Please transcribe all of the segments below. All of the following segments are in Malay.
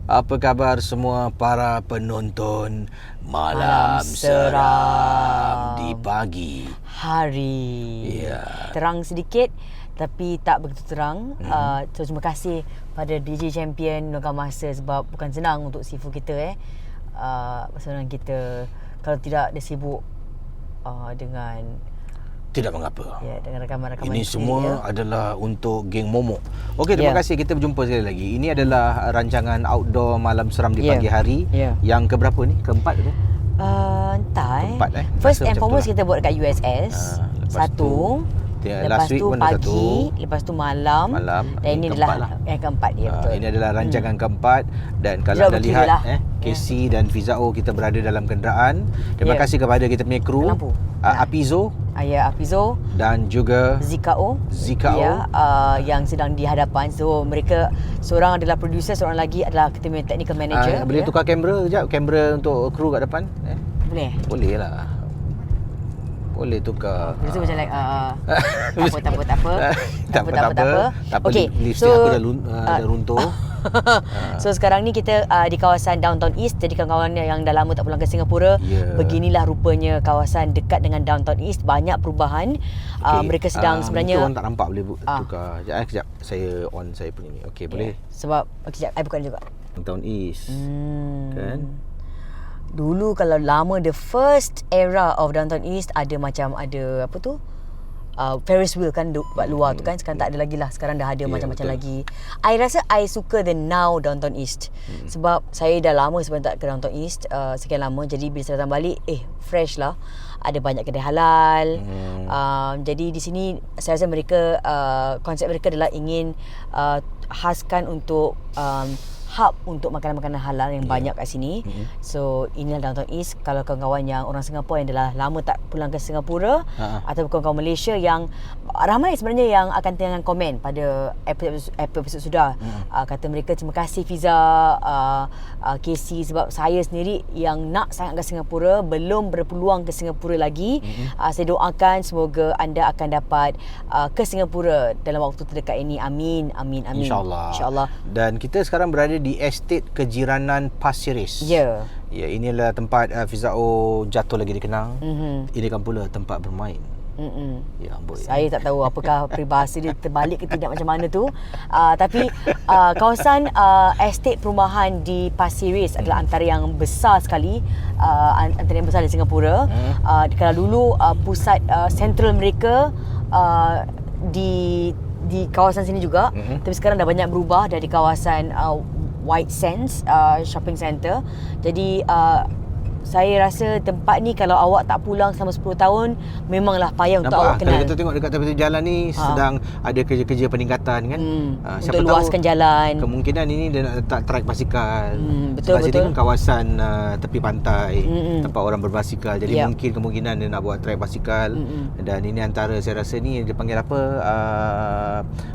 Apa khabar semua para penonton Malam Seram di pagi hari? Ya. Terang sedikit tapi tak begitu terang. So, terima kasih pada DJ Champion Nongkar Masa sebab bukan senang untuk sifu kita senang kita kalau tidak dia sibuk dengan Tidak mengapa. Ya, dengan rakaman-rakaman ini semua adalah untuk geng Momok. Okey, terima Ya. kasih. Kita berjumpa sekali lagi. Ini adalah rancangan outdoor Malam Seram di Ya. pagi hari. Ya. Yang keberapa ni? Keempat ke? Entah Keempat, First Rasa and macam foremost tu lah. kita buat dekat USS. Lepas Satu. last Lepas week tu pun ada pagi, satu. lepas tu malam. Dan ini keempat adalah yang keempat dia, betul. Ini adalah rancangan keempat. Dan kalau Tidak anda berkira lihat lah. Casey dan Fizao kita berada dalam kenderaan. Terima Ya. kasih kepada kita punya kru Lampu. Apizo Ya, Apizo, dan juga Zikao. Zikao. Ya, yang sedang di hadapan. So mereka, seorang adalah producer, seorang lagi adalah kita punya technical manager. Boleh tukar kamera kejap? Kamera untuk kru kat depan? Boleh. Boleh lah. Boleh tukar. Producer macam like tak apa. Tak apa. Okey. Lipstick aku dah runtuh. So sekarang ni kita di kawasan Downtown East. Jadi kawan-kawan yang dah lama tak pulang ke Singapura, beginilah rupanya kawasan dekat dengan Downtown East. Banyak perubahan. Mereka sedang sebenarnya orang tak nampak boleh tukar. Kejap saya on saya punya ni. Okey, boleh. Sebab kejap I buka juga. Downtown East. Kan? Dulu kalau lama, the first era of Downtown East ada apa tu, Ferris wheel kan buat luar tu kan. Sekarang tak ada lagi lah. Sekarang dah ada macam-macam lagi. I rasa I suka the now Downtown East. Sebab saya dah lama sebenarnya tak ke Downtown East, sekian lama. Jadi bila saya datang balik, fresh lah. Ada banyak kedai halal. Jadi di sini saya rasa mereka, konsep mereka adalah ingin khaskan untuk hub untuk makanan-makanan halal yang banyak kat sini. So inilah Downtown East. Kalau kawan-kawan yang orang Singapura yang dah lama tak pulang ke Singapura, atau kawan-kawan Malaysia yang ramai sebenarnya yang akan tengah komen pada episod sudah, kata mereka terima kasih Fiza, Casey, sebab saya sendiri yang nak sangat ke Singapura, belum berpeluang ke Singapura lagi. Saya doakan semoga anda akan dapat ke Singapura dalam waktu terdekat ini. Amin. InsyaAllah. Dan kita sekarang berada di estate kejiranan Pasir Ris. Ya. Ya, inilah tempat Fizao jatuh lagi dikenang. Ini kan pula tempat bermain. Ya ampun. Saya tak tahu apakah peribahasa dia terbalik ke tidak macam mana tu. Tapi kawasan estate perumahan di Pasir Ris adalah antara yang besar sekali, antara yang besar di Singapura. Kalau dulu pusat sentral mereka di kawasan sini juga, tapi sekarang dah banyak berubah dari kawasan White Sands shopping centre. Jadi saya rasa tempat ni kalau awak tak pulang selama 10 tahun, memanglah payah untuk awak kenal. Kalau kita tengok dekat tepi jalan ni sedang ada kerja-kerja peningkatan kan. Untuk luaskan jalan. Kemungkinan ini dia nak letak track basikal. Betul. Sini kan kawasan tepi pantai, tempat orang berbasikal. Jadi mungkin kemungkinan dia nak buat track basikal. Dan ini antara saya rasa ni dia panggil apa?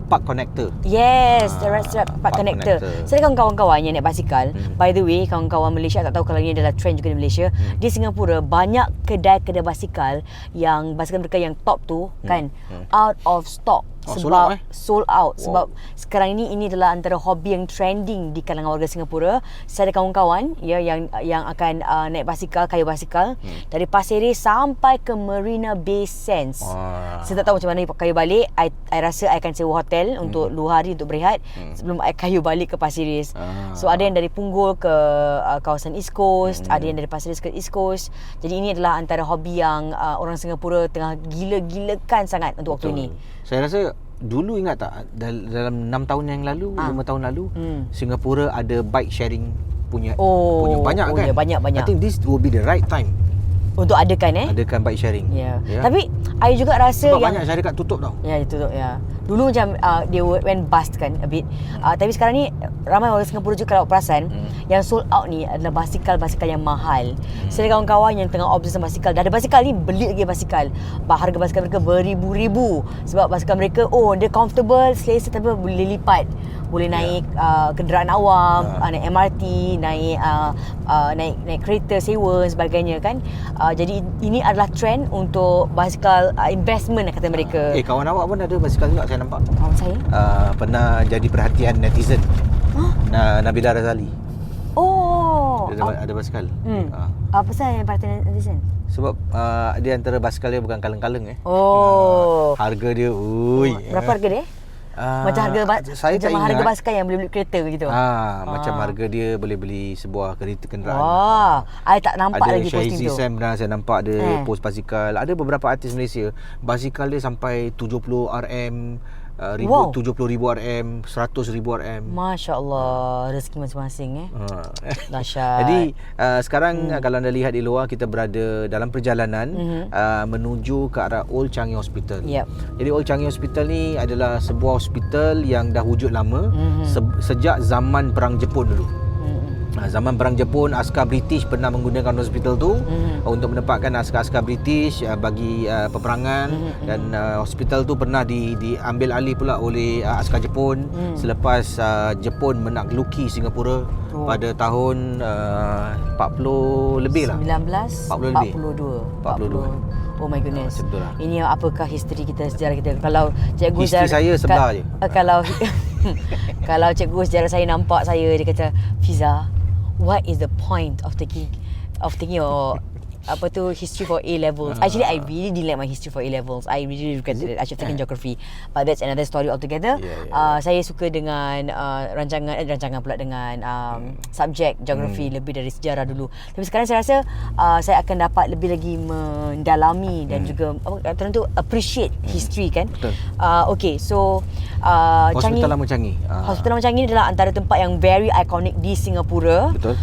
Park connector. Yes, Park connector. Saya ada kawan-kawan yang naik basikal. By the way, kawan-kawan Malaysia tak tahu kalau ini adalah trend juga di Malaysia. Di Singapura banyak kedai-kedai basikal yang basikal mereka yang top tu kan out of stock. Sebab sold out. Sebab sekarang ini adalah antara hobi yang trending di kalangan warga Singapura. Saya ada kawan-kawan yang akan naik basikal, kayu basikal dari Pasir Ris sampai ke Marina Bay Sands. Saya tak tahu macam mana kayu balik. I rasa I akan sewa hotel untuk 2 hari untuk berehat sebelum I kayu balik ke Pasir Ris. So ada yang dari Punggol ke kawasan East Coast, ada yang dari Pasir Ris ke East Coast. Jadi ini adalah antara hobi yang orang Singapura tengah gila-gilakan sangat untuk waktu ini. Saya rasa dulu ingat tak dalam 6 tahun yang lalu, 5 tahun lalu, Singapura ada bike sharing punya banyak kan? Ya, banyak. I think this will be the right time untuk adakan bike sharing. Ya. Tapi I juga rasa sebab yang banyak syarikat tutup tau. Ya, tutup ya. Dulu macam dia went bust kan a bit. Tapi sekarang ni ramai orang Singapura juga kalau perasan yang sold out ni adalah basikal-basikal yang mahal. Saya ada kawan-kawan yang tengah obses sama basikal. Dah ada basikal ni, beli lagi basikal. Harga basikal mereka beribu-ribu sebab basikal mereka dia comfortable, selesa, tapi boleh lipat. boleh naik kenderaan awam, naik MRT, naik kereta sewa dan sebagainya kan. Jadi ini adalah trend untuk basikal investment kata mereka. Kawan awak pun ada basikal juga saya nampak. Kawan saya? Pernah jadi perhatian netizen. Nabila Razali. Oh. Ada basikal. Apa pasal yang perhatian netizen? Sebab dia antara basikal dia bukan kaleng-kaleng Oh. Harga dia, berapa harga dia? Macam harga basikal yang boleh beli kereta gitu. Macam harga dia boleh beli sebuah kereta kenderaan. I tak nampak ada lagi posting tu. Ada Sam pernah saya nampak dia post basikal. Ada beberapa artis Malaysia basikal dia sampai 70 RM, 70,000 RM, 100,000 RM. Masya Allah, rezeki masing-masing Dahsyat. Jadi sekarang kalau anda lihat di luar, kita berada dalam perjalanan menuju ke arah Old Changi Hospital. Jadi Old Changi Hospital ni adalah sebuah hospital yang dah wujud lama sejak zaman Perang Jepun dulu. Zaman Perang Jepun, askar British pernah menggunakan hospital tu untuk menempatkan askar-askar British bagi peperangan, dan hospital tu pernah diambil alih pula oleh askar Jepun selepas Jepun menakluki Singapura pada tahun 40 lebih lah. 1942. Oh my goodness. Ini apakah history kita, sejarah kita. Kalau cikgu history saya sebelah je. Kalau cikgu sejarah saya nampak saya, dia kata, Fiza, what is the point of taking your history for A levels? Actually, I really didn't like my history for A levels. I really regretted it. I should have taken geography, but that's another story altogether. Saya suka dengan rancangan pula dengan subjek geography lebih dari sejarah dulu. Tapi sekarang saya rasa saya akan dapat lebih lagi mendalami dan juga tentu appreciate history kan. Okay, so Hospital Lama Changi. Hospital Lama Changi adalah antara tempat yang very iconic di Singapura. Betul.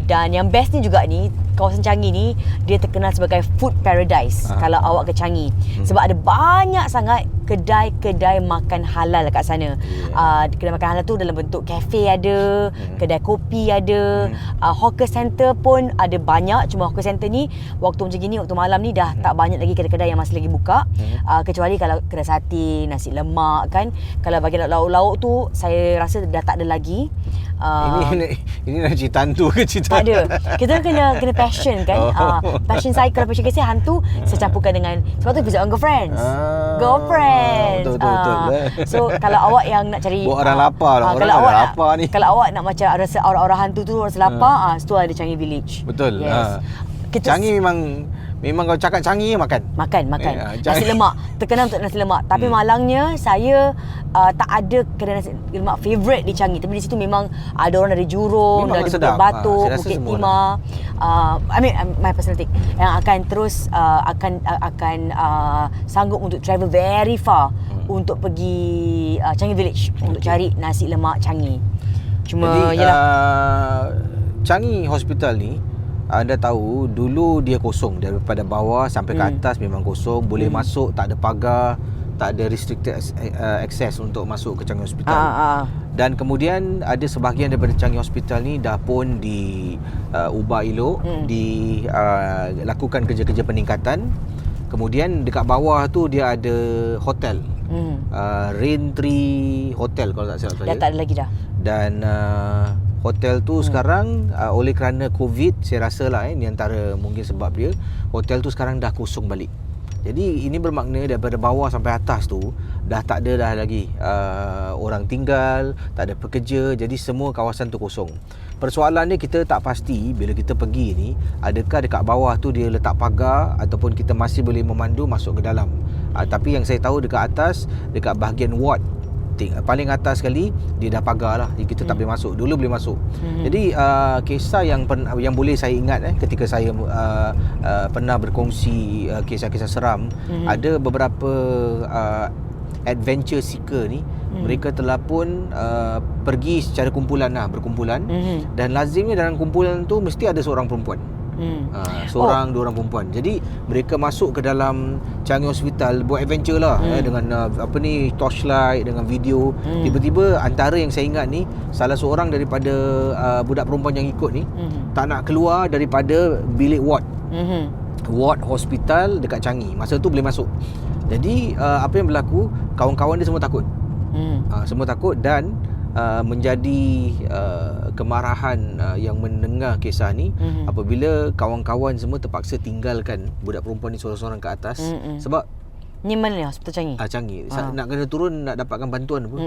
Dan yang best ni juga ni, kawasan Changi ni dia terkenal sebagai food paradise kalau awak ke Changi. Sebab ada banyak sangat kedai-kedai makan halal kat sana. Kedai makan halal tu dalam bentuk kafe ada, kedai kopi ada, hawker center pun ada banyak. Cuma hawker center ni waktu macam gini, waktu malam ni dah tak banyak lagi kedai-kedai yang masih lagi buka. Kecuali kalau kedai sate, nasi lemak kan. Kalau bagian lauk-lauk tu saya rasa dah tak ada lagi. Ini nak cerita hantu ke cerita? Tak ada. Kita kena passion kan. Passion saya, kalau passion saya hantu, saya campurkan dengan, sebab tu episode on Girlfriends. Girlfriends. Betul. So kalau awak yang nak cari buat orang lapar lah. Kalau awak lapar ni. Kalau awak nak macam rasa aura-aura hantu tu, rasa lapar, situ ada Changi Village. Betul. Yes. Changi memang kalau cakap Changi makan. Nasi lemak. Terkenal untuk nasi lemak. Tapi malangnya saya tak ada kedai nasi lemak favourite di Changi. Tapi di situ memang ada orang dari Jurong, dari Bukit Batok, Bukit Timah. I mean my personal take, yang akan terus akan sanggup untuk travel very far untuk pergi Changi Village untuk cari nasi lemak Changi. Cuma jadi, Changi Hospital ni, anda tahu dulu dia kosong, daripada bawah sampai ke atas memang kosong, boleh masuk, tak ada pagar, tak ada restricted access untuk masuk ke Changi Hospital. Dan kemudian ada sebahagian daripada Changi Hospital ni dah pun diubah elok, dilakukan kerja-kerja peningkatan. Kemudian dekat bawah tu dia ada hotel, Raintree Hotel kalau tak silap saya. Dah tak ada lagi dah. Dan hotel tu sekarang oleh kerana COVID, saya rasa lah ni antara mungkin sebab dia, hotel tu sekarang dah kosong balik. Jadi ini bermakna daripada bawah sampai atas tu dah tak ada dah lagi orang tinggal, tak ada pekerja. Jadi semua kawasan tu kosong. Persoalan dia, kita tak pasti bila kita pergi ni, adakah dekat bawah tu dia letak pagar ataupun kita masih boleh memandu masuk ke dalam. Tapi yang saya tahu dekat atas, dekat bahagian ward paling atas sekali, dia dah pagar lah, kita tak boleh masuk. Dulu boleh masuk. Jadi kisah yang boleh saya ingat ketika saya pernah berkongsi kisah-kisah seram, ada beberapa adventure seeker ni, mereka telah pun pergi secara berkumpulan, dan lazimnya dalam kumpulan tu mesti ada seorang perempuan. Seorang, dua orang perempuan. Jadi mereka masuk ke dalam Changi Hospital, buat adventure lah, dengan torchlight, dengan video. Tiba-tiba antara yang saya ingat ni, salah seorang daripada budak perempuan yang ikut ni tak nak keluar daripada bilik ward hospital dekat Changi. Masa tu boleh masuk. Jadi apa yang berlaku, kawan-kawan dia semua takut. Semua takut, dan menjadi kemarahan yang mendengar kisah ni apabila kawan-kawan semua terpaksa tinggalkan budak perempuan ni seorang-seorang ke atas sebab Ni mana ni hospital Changi? Changi. Nak kena turun nak dapatkan bantuan apa.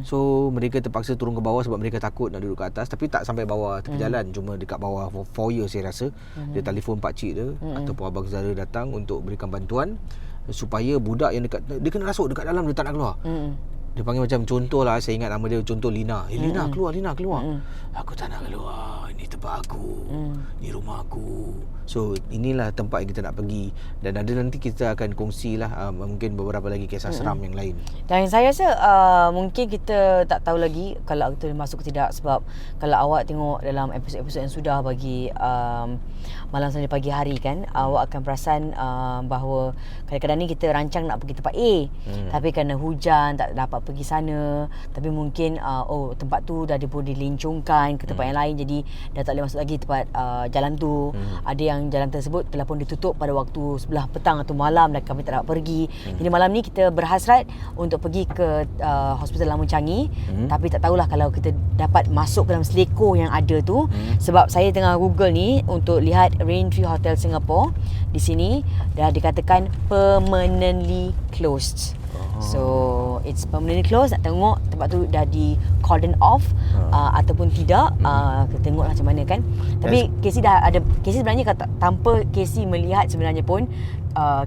So mereka terpaksa turun ke bawah sebab mereka takut nak duduk ke atas, tapi tak sampai bawah tepi jalan, cuma dekat bawah foyer saya rasa. Dia telefon pak cik dia ataupun abang saudara datang untuk berikan bantuan supaya budak yang dekat dia kena rasuk dekat dalam, dia tak nak keluar. Dia panggil macam contoh lah, saya ingat nama dia contoh Lina. Lina keluar, Lina keluar. Aku tak nak keluar. Ini tempat aku. Ini rumah aku. So inilah tempat yang kita nak pergi, dan ada nanti kita akan kongsilah mungkin beberapa lagi kisah seram yang lain. Dan saya rasa mungkin kita tak tahu lagi kalau kita masuk ke tidak, sebab kalau awak tengok dalam episod-episod yang sudah bagi malam sampai pagi hari kan, awak akan perasan bahawa kadang-kadang ni kita rancang nak pergi tempat A, tapi kerana hujan tak dapat pergi sana, tapi mungkin tempat tu dah dilincungkan ke tempat yang lain, jadi dah tak boleh masuk lagi tempat jalan tu. Ada yang jalan tersebut telah pun ditutup pada waktu sebelah petang atau malam dan kami tak dapat pergi. Jadi malam ni kita berhasrat untuk pergi ke Hospital Lama Changi, tapi tak tahulah kalau kita dapat masuk ke dalam seleko yang ada tu. Sebab saya tengah Google ni untuk lihat Raintree Hotel Singapore, di sini dah dikatakan permanently closed. So it's permanently closed. Nak tengok tempat tu dah di cordon off ataupun tidak. Kita tengoklah macam mana kan. Tapi Casey dah ada, Casey sebenarnya kata, tanpa Casey melihat sebenarnya pun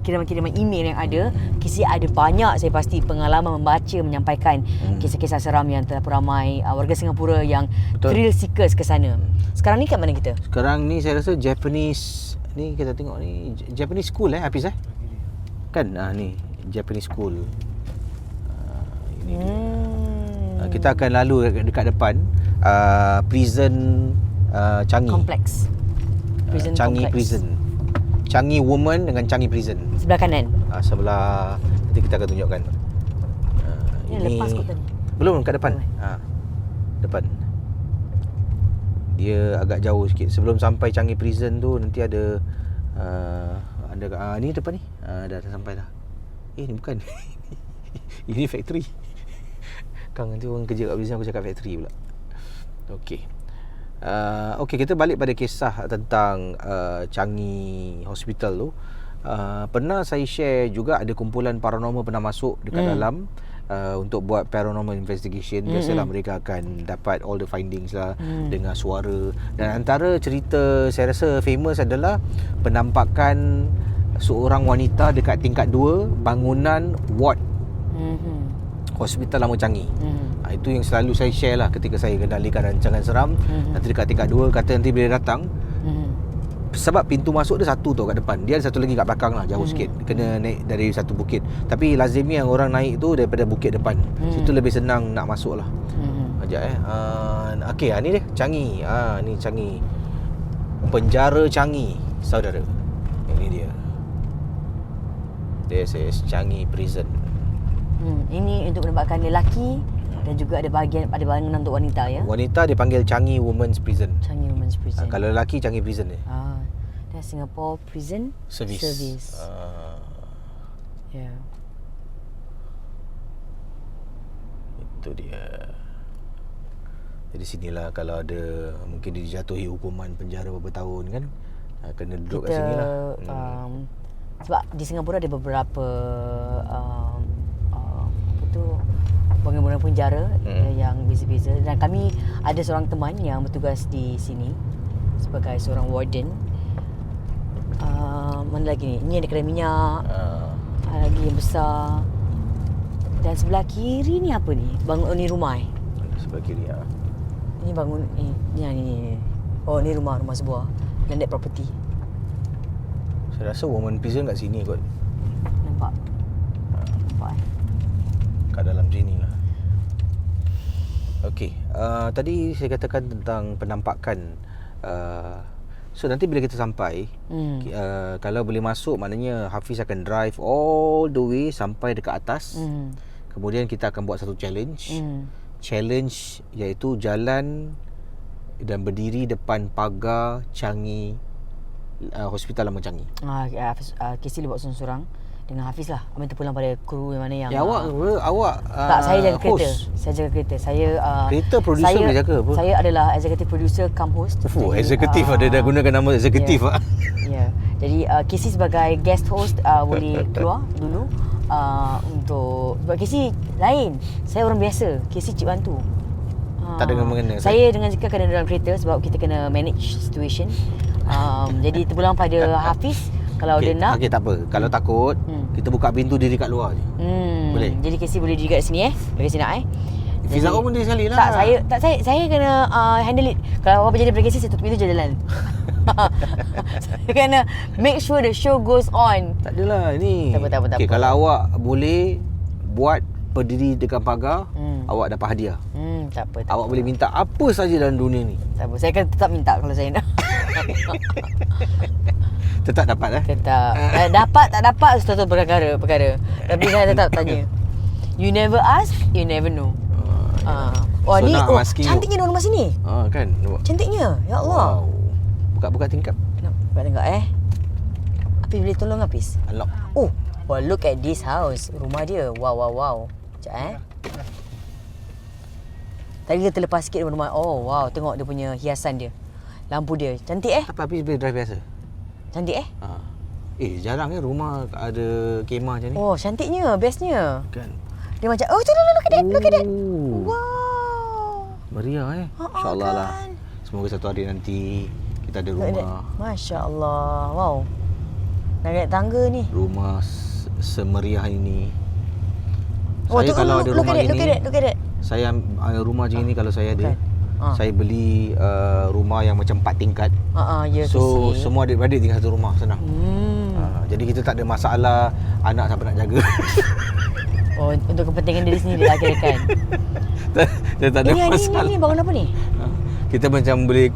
kiriman-kiriman email yang ada, Casey ada banyak, saya pasti, pengalaman membaca, menyampaikan kisah-kisah seram yang terlalu ramai warga Singapura yang thrill seekers ke sana. Sekarang ni kat mana kita? Sekarang ni saya rasa Japanese ni, kita tengok ni Japanese school Hafiz kan. Ni Japanese school. Ini dia. Kita akan lalu dekat depan prison Changi Complex. Prison Changi Complex. Prison. Changi Women dengan Changi Prison. Sebelah kanan. Sebelah, nanti kita akan tunjukkan. Ini lepas kot tadi. Belum, kat depan. Depan. Dia agak jauh sikit. Sebelum sampai Changi Prison tu nanti ada ni depan ni. Dah sampai dah. Ni bukan. Ini factory. Kang, nanti orang kerja kat prison aku cakap factory pula. Okey. Okey, kita balik pada kisah tentang Changi Hospital tu. Pernah saya share juga ada kumpulan paranormal pernah masuk dekat dalam untuk buat paranormal investigation. Biasalah mereka akan dapat all the findings lah, dengar suara. Dan antara cerita saya rasa famous adalah penampakan seorang wanita dekat tingkat 2 bangunan ward Hospital Lama Changi. Itu yang selalu saya share lah ketika saya kendalikan rancangan seram. Nanti dekat tingkat 2 kata nanti bila datang, sebab pintu masuk dia satu tu kat depan, dia ada satu lagi kat belakang lah, jauh sikit, kena naik dari satu bukit. Tapi lazimnya yang orang naik tu daripada bukit depan, situ lebih senang nak masuk lah. Sekejap Okey, ni dia Changi. Ni Changi, penjara Changi, saudara. Ini dia, this is Changi Prison. Ini untuk menempatkan lelaki dan juga ada bangunan untuk wanita ya. Wanita dipanggil Changi Women's Prison. Changi Women's Prison. Kalau lelaki Changi Prison dia. Dan Singapore Prison Service. Ya. Itu dia. Jadi sinilah kalau ada mungkin dijatuhi hukuman penjara beberapa tahun kan, kena duduk kat sini lah. Sebab di Singapura ada beberapa bangunan penjara yang beza-beza, dan kami ada seorang teman yang bertugas di sini sebagai seorang warden. Mana lagi ni? Ni ada kedai minyak. Lagi yang besar. Dan sebelah kiri ni apa ni? Ni rumah Sebelah kiri Ini bangun ni. Oh, ni rumah sebuah landed property. Saya rasa woman prison kat sini kot. Nampak kat dalam sini lah. Okey, tadi saya katakan tentang penampakan. So nanti bila kita sampai, kalau boleh masuk, maknanya Hafiz akan drive all the way sampai dekat atas. Kemudian kita akan buat satu challenge. Challenge iaitu jalan dan berdiri depan pagar Changi Hospital Lama Changi. Casey buat seorang-seorang. dengan Hafiz lah. Minta pulang pada kru yang mana yang Ya awak tak, saya jaga kereta. host. Saya jaga kereta. Saya Kereta producer saya, boleh jaga apa? Saya adalah executive producer cum host. Fuh, eksekutif ada dah gunakan nama eksekutif ah. Ya. Jadi Casey sebagai guest host boleh keluar dulu untuk sebab Casey lain. Saya orang biasa. Casey cik bantu. Tak ada mengena. Saya dengan Zika kena dalam kereta sebab kita kena manage situation. Jadi terpulang pada Hafiz kalau dia nak. Okey, tak apa. Kalau takut, kita buka pintu diri kat luar je. Boleh. Jadi Casey boleh diri kat sini Boleh sini nak Fiza pun dia sekali lah. Saya kena handle it. Kalau apa-apa jadi pada Casey, saya tutup pintu je jalan. Saya kena make sure the show goes on. Tak adalah ni. Tak apa. Okey, kalau awak boleh buat berdiri dekat pagar, awak dapat hadiah. Tak apa. Awak boleh minta apa saja dalam dunia ni. Tak apa. Saya akan tetap minta kalau saya nak. Tetap dapat Tetap. Dapat tak dapat satu perkara. Tapi saya tetap tanya. You never ask, you never know. So ni now I'm asking cantiknya you. rumah sini. Kan. Cantiknya. Ya Allah. Wow. Buka tingkap. Kenapa? Buka tingkap Apis boleh tolong Apis? Unlock. Well, look at this house. Rumah dia. Wow. Sekejap Tadi kita lepas sikit rumah. Oh wow, tengok dia punya hiasan dia. Lampu dia. Cantik Apa habis boleh drive biasa? Cantik Jarang rumah ada kemah macam ni. Oh, cantiknya, bestnya. Kan. Dia macam, oh, look at that. Wow. Meriah InsyaAllah lah. Kan? Semoga satu hari nanti kita ada rumah. Masya Allah. Wow. Nak naik tangga ni. Rumah semeriah ini. Oh, Saya kalau ada rumah gini, look at that. saya rumah macam ni kalau saya ada, Kan? saya beli rumah yang macam 4 tingkat. Ya, So kesi. semua adik-beradik tinggal satu rumah, senang. Jadi kita tak ada masalah anak siapa nak jaga. Oh, untuk kepentingan diri sendiri lah kirakan. Dia tak ada masalah. Ini bangun apa ni? Kita macam boleh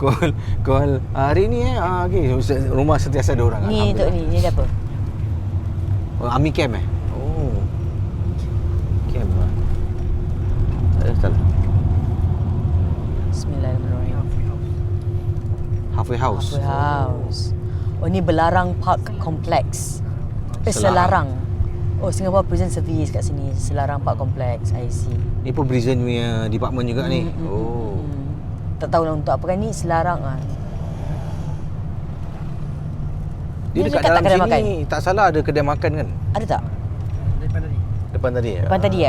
call hari ni okey, rumah sentiasa ada orang. Ni untuk ni dia apa? Army camp Oh. Camp lah. Salah. Bismillahirrahmanirrahim. Halfway house. Oh, ni Belarang Park Complex. Selarang. Oh, Singapore Prison Service kat sini. Selarang Park Complex. I see. Ni pun prison punya department juga ni. Tak tahu lah untuk apa kan ni. Selarang Dia dekat dalam sini makan. Tak salah ada kedai makan kan? Ada tak? Depan tadi. Depan tadi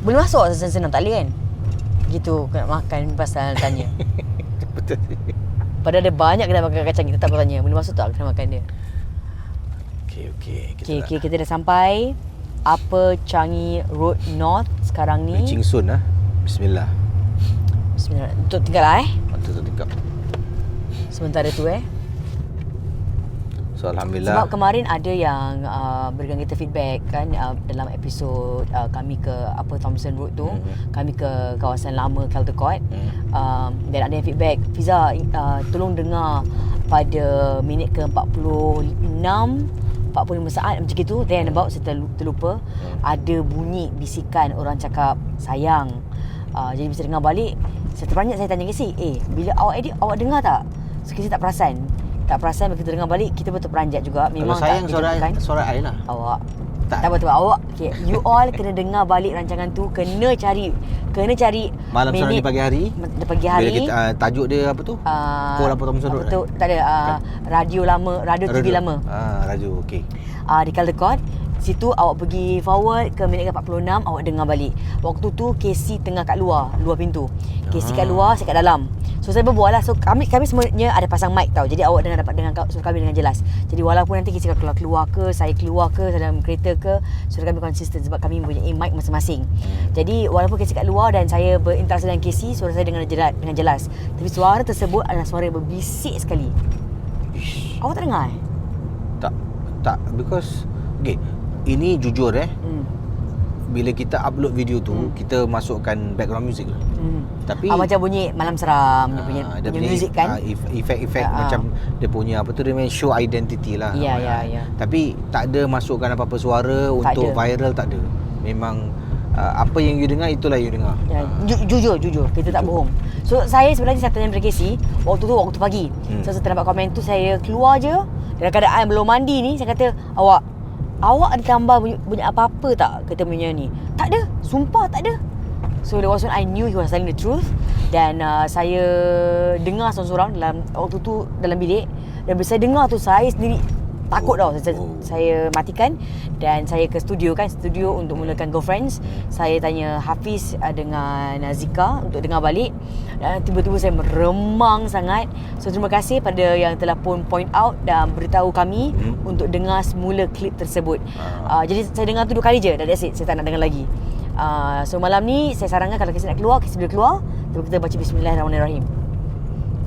Boleh masuk senang-senang, tak boleh kan? Gitu nak makan pasal tanya. Betul. Padahal ada banyak kedai makan kacang, kita tak pernah tanya. Boleh masuk tak kedai makan dia? Okey. Kita dah sampai Upper Changi Road North sekarang ni. Ching Sun Bismillah. Untuk tinggal lah Untuk tingkap. Sementara tu So alhamdulillah. Sebab kemarin ada yang berikan kita feedback kan dalam episod kami ke Upper Thomson Road tu, kami ke kawasan lama Caldecott. Dan ada yang feedback, Fiza tolong dengar pada minit ke 45 saat macam itu, then about saya terlupa ada bunyi bisikan orang cakap sayang. Jadi bisa dengar balik. Seterusnya saya tanya Casey, bila awak edit awak dengar tak? So Casey tak perasan bila kita dengar balik, kita betul peranjat juga. Memang kalau sayang tak suara I lah. Awak tak betul awak. Okay, you all kena dengar balik rancangan tu, kena cari Malam seorang di pagi hari. Bila kita tajuk dia apa tu? Call apa Thomson Road. Betul, tak ada radio lama, radio TV lama. Radio okey. Di Caldecott. Situ awak pergi forward ke minit ke 46, awak dengar balik. Waktu tu Casey tengah kat luar pintu. Casey kat luar, saya kat dalam. So saya berbual lah. So kami semuanya ada pasang mic tau. Jadi awak dapat dengar suara kami dengan jelas. Jadi walaupun nanti Casey keluar ke, saya keluar ke dalam kereta ke, suara kami konsisten sebab kami mempunyai mic masing-masing. Jadi walaupun Casey kat luar dan saya berinteraksi dengan Casey, suara saya dengan jelas. Tapi suara tersebut adalah suara yang berbisik sekali. Awak tak dengar? Tak, because ini jujur bila kita upload video tu, kita masukkan background music lah. Tapi macam bunyi Malam Seram punya music kan. Efek-efek macam dia punya apa tu, dia punya show identity lah. Ya. Tapi tak ada masukkan apa-apa suara tak untuk ada. Viral, tak ada. Memang apa yang you dengar itulah you dengar. Jujur kita tak bohong. So saya sebenarnya saya tanya Casey waktu pagi. So setelah dapat komen tu, saya keluar je dalam keadaan belum mandi ni, saya kata awak awak ada tambah bunyi apa-apa tak? Kata punya ni. Tak ada. Sumpah tak ada. So that was when I knew he was telling the truth. Dan saya dengar seorang-seorang dalam waktu tu dalam bilik. Dan bila saya dengar tu, saya sendiri takut tau. Saya matikan dan saya ke studio untuk mulakan Girlfriends. Saya tanya Hafiz dengan Zika untuk dengar balik. Dan tiba-tiba saya meremang sangat. So terima kasih pada yang telah pun point out dan beritahu kami untuk dengar semula klip tersebut. Jadi saya dengar tu 2 kali je, dan that's it. Saya tak nak dengar lagi. So malam ni saya sarankan kalau kita nak keluar, kita boleh keluar, kita baca Bismillahirrahmanirrahim.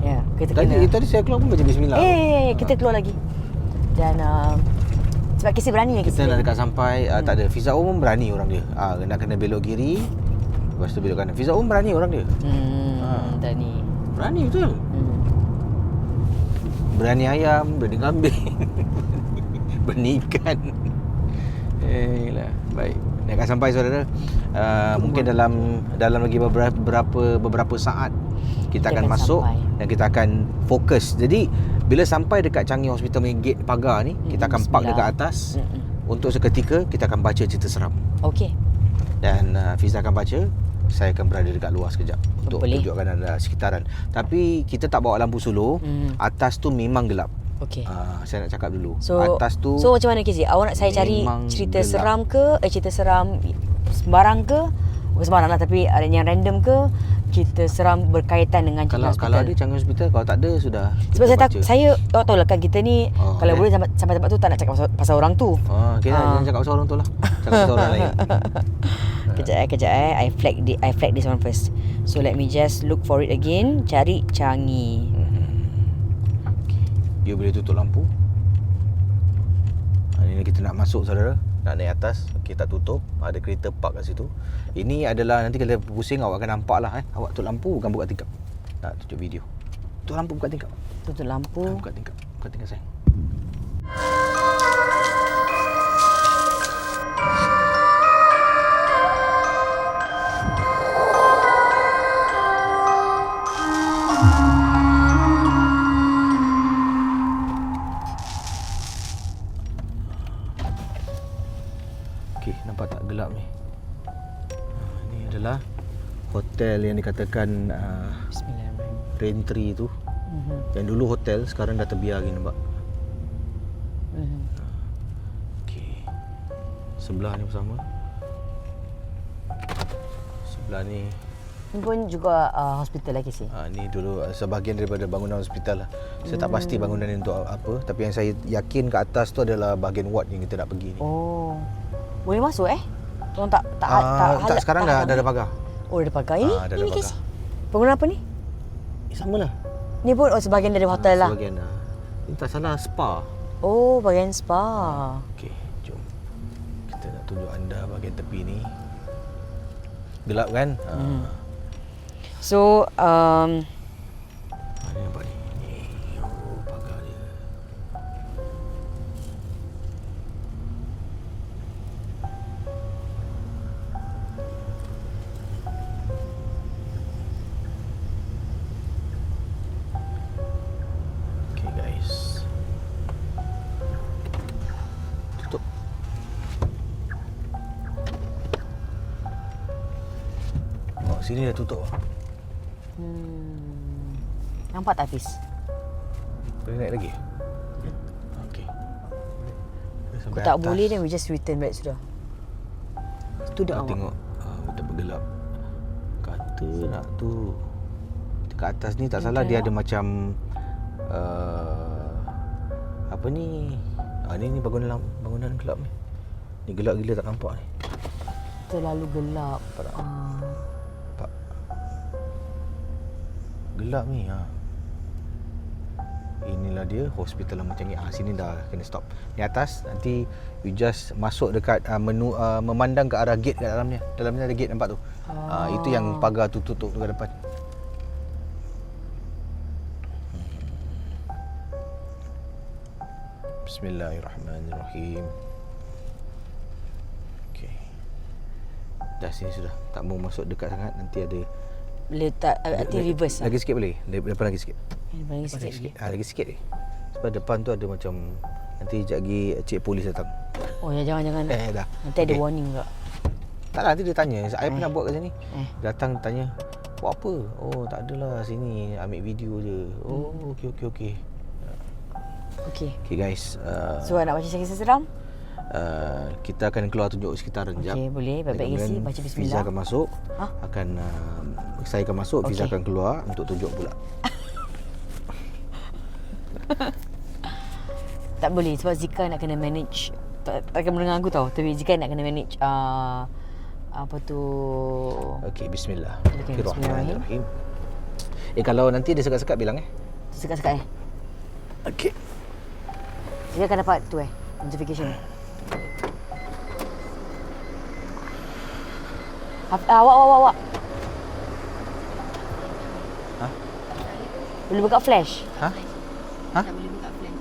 Ya, kita kena. Tadi saya keluar pun baca bismillah. Kita keluar lagi. Dan sebab Casey berani kita nak dekat sampai tak ada. Fiza pun berani orang dia. Nak kena belok kiri, lepas tu belok kanan. Fiza pun berani orang dia. Berani. Berani betul. Berani ayam, berani kambing. Berani ikan. Lah, baik. Nak sampai saudara. Mungkin dalam lagi beberapa saat kita akan masuk sampai. Dan kita akan fokus. Jadi bila sampai dekat Changi Hospital main gate pagar ni, kita akan park dekat atas. Untuk seketika kita akan baca cerita seram. Okey. Dan Fiza akan baca, saya akan berada dekat luar sekejap untuk tunjukkan anda sekitaran. Tapi kita tak bawa lampu solo. Atas tu memang gelap. Okey. Saya nak cakap dulu. So, atas tu macam mana Kizi? Awak nak saya cari cerita gelap. Seram ke? Cerita seram sembarang ke? Bukan sembarang lah, tapi ada yang random ke? Cerita seram berkaitan dengan Changi Hospital. Kalau ada Changi Hospital, kalau tak ada sudah. Sebab saya tahu lah kan kita ni kalau boleh sampai tempat tu tak nak cakap pasal orang tu. Okay lah, jangan cakap pasal orang tu lah. Cakap pasal orang lain. Kejap I flag this one first. So let me just look for it again. Cari Changi. Dia boleh tutup lampu. Ini kita nak masuk saudara. Nak naik atas. Okey, tak tutup. Ada kereta park kat situ. Ini adalah nanti kalau pusing awak akan nampak lah. Awak tutup lampu bukan buka tingkap. Nak tunjuk video. Tutup lampu buka tingkap. Tutup lampu. Buka tingkap. Buka tingkap sayang. Nampak tak gelap ni? Ini adalah hotel yang dikatakan Raintree tu. Yang dulu hotel, sekarang dah terbiar lagi, nampak? Okey. Sebelah ni bersama. Sebelah ni pun juga hospital lagi sih. Ni dulu sebahagian daripada bangunan hospital lah. Saya tak pasti bangunan ni untuk apa, tapi yang saya yakin kat atas tu adalah bahagian ward yang kita nak pergi ni. Boleh masuk Orang tak sekarang dah ada pagar. Oh, ada pagar. Ini dah ada pagar. Bangunan apa ni? Samalah. Ni pun sebahagian dari hotel lah. Sebahagian lah. Ini tak salah spa. Oh, bahagian spa. Okey, jom. Kita nak tunjuk anda bahagian tepi ni. Gelap kan? So, mana nampak ni? Pagar dia. Okay guys. Tutup. Sini dah tutup. Nampak tak Hafiz? Boleh naik lagi? Okey. Kalau tak boleh then we just return back sudah. Tu dah awak. Tengok betul bergelap. Kata nak tu. Dekat atas ni tak salah dia ada macam apa ni? Ni bangunan gelap ni. Ni gelap gila tak nampak ni. Terlalu gelap. Nampak. Gelap ni Inilah dia hospital Lama Changi. Sini dah kena stop. Ni atas nanti you just masuk dekat menu memandang ke arah gate kat dalamnya. Dalamnya ada gate nampak tu. Itu yang pagar tu tutup tu kat depan. Bismillahirrahmanirrahim. Okey. Dah sini sudah. Tak mau masuk dekat sangat, nanti ada letak reverse. Lagi sikit boleh? Depan lagi sikit. Lagi sikit. Lagi sikit ni. Sebab depan tu ada macam Nanti sekejap lagi cik polis datang. Oh ya, jangan. Dah. Nanti ada warning tak? Tak lah, nanti dia tanya. Saya pernah buat kat sini. Datang tanya, buat apa? Oh, tak adalah, sini ambil video je. Oh, okey. Okey. Okay guys, So nak baca kisah seram? kita akan keluar tunjuk sekitaran jap. Okey, boleh. Baik-baik isi, baca Fiza bismillah. akan masuk. Saya akan masuk, Fiza Okey. akan keluar untuk tunjuk pula. Tak boleh sebab Zika nak kena manage. Tak akan mendengar aku tau. Tapi Zika nak kena manage apa tu. Okey, bismillah. Okey, bismillahirrahmanirrahim. Kalau nanti dia sekat-sekat bilang Sekat-sekat Okey. Dia akan dapat tu notification. Awak. Ha? Boleh buka flash? Ha? Tak boleh buka flash.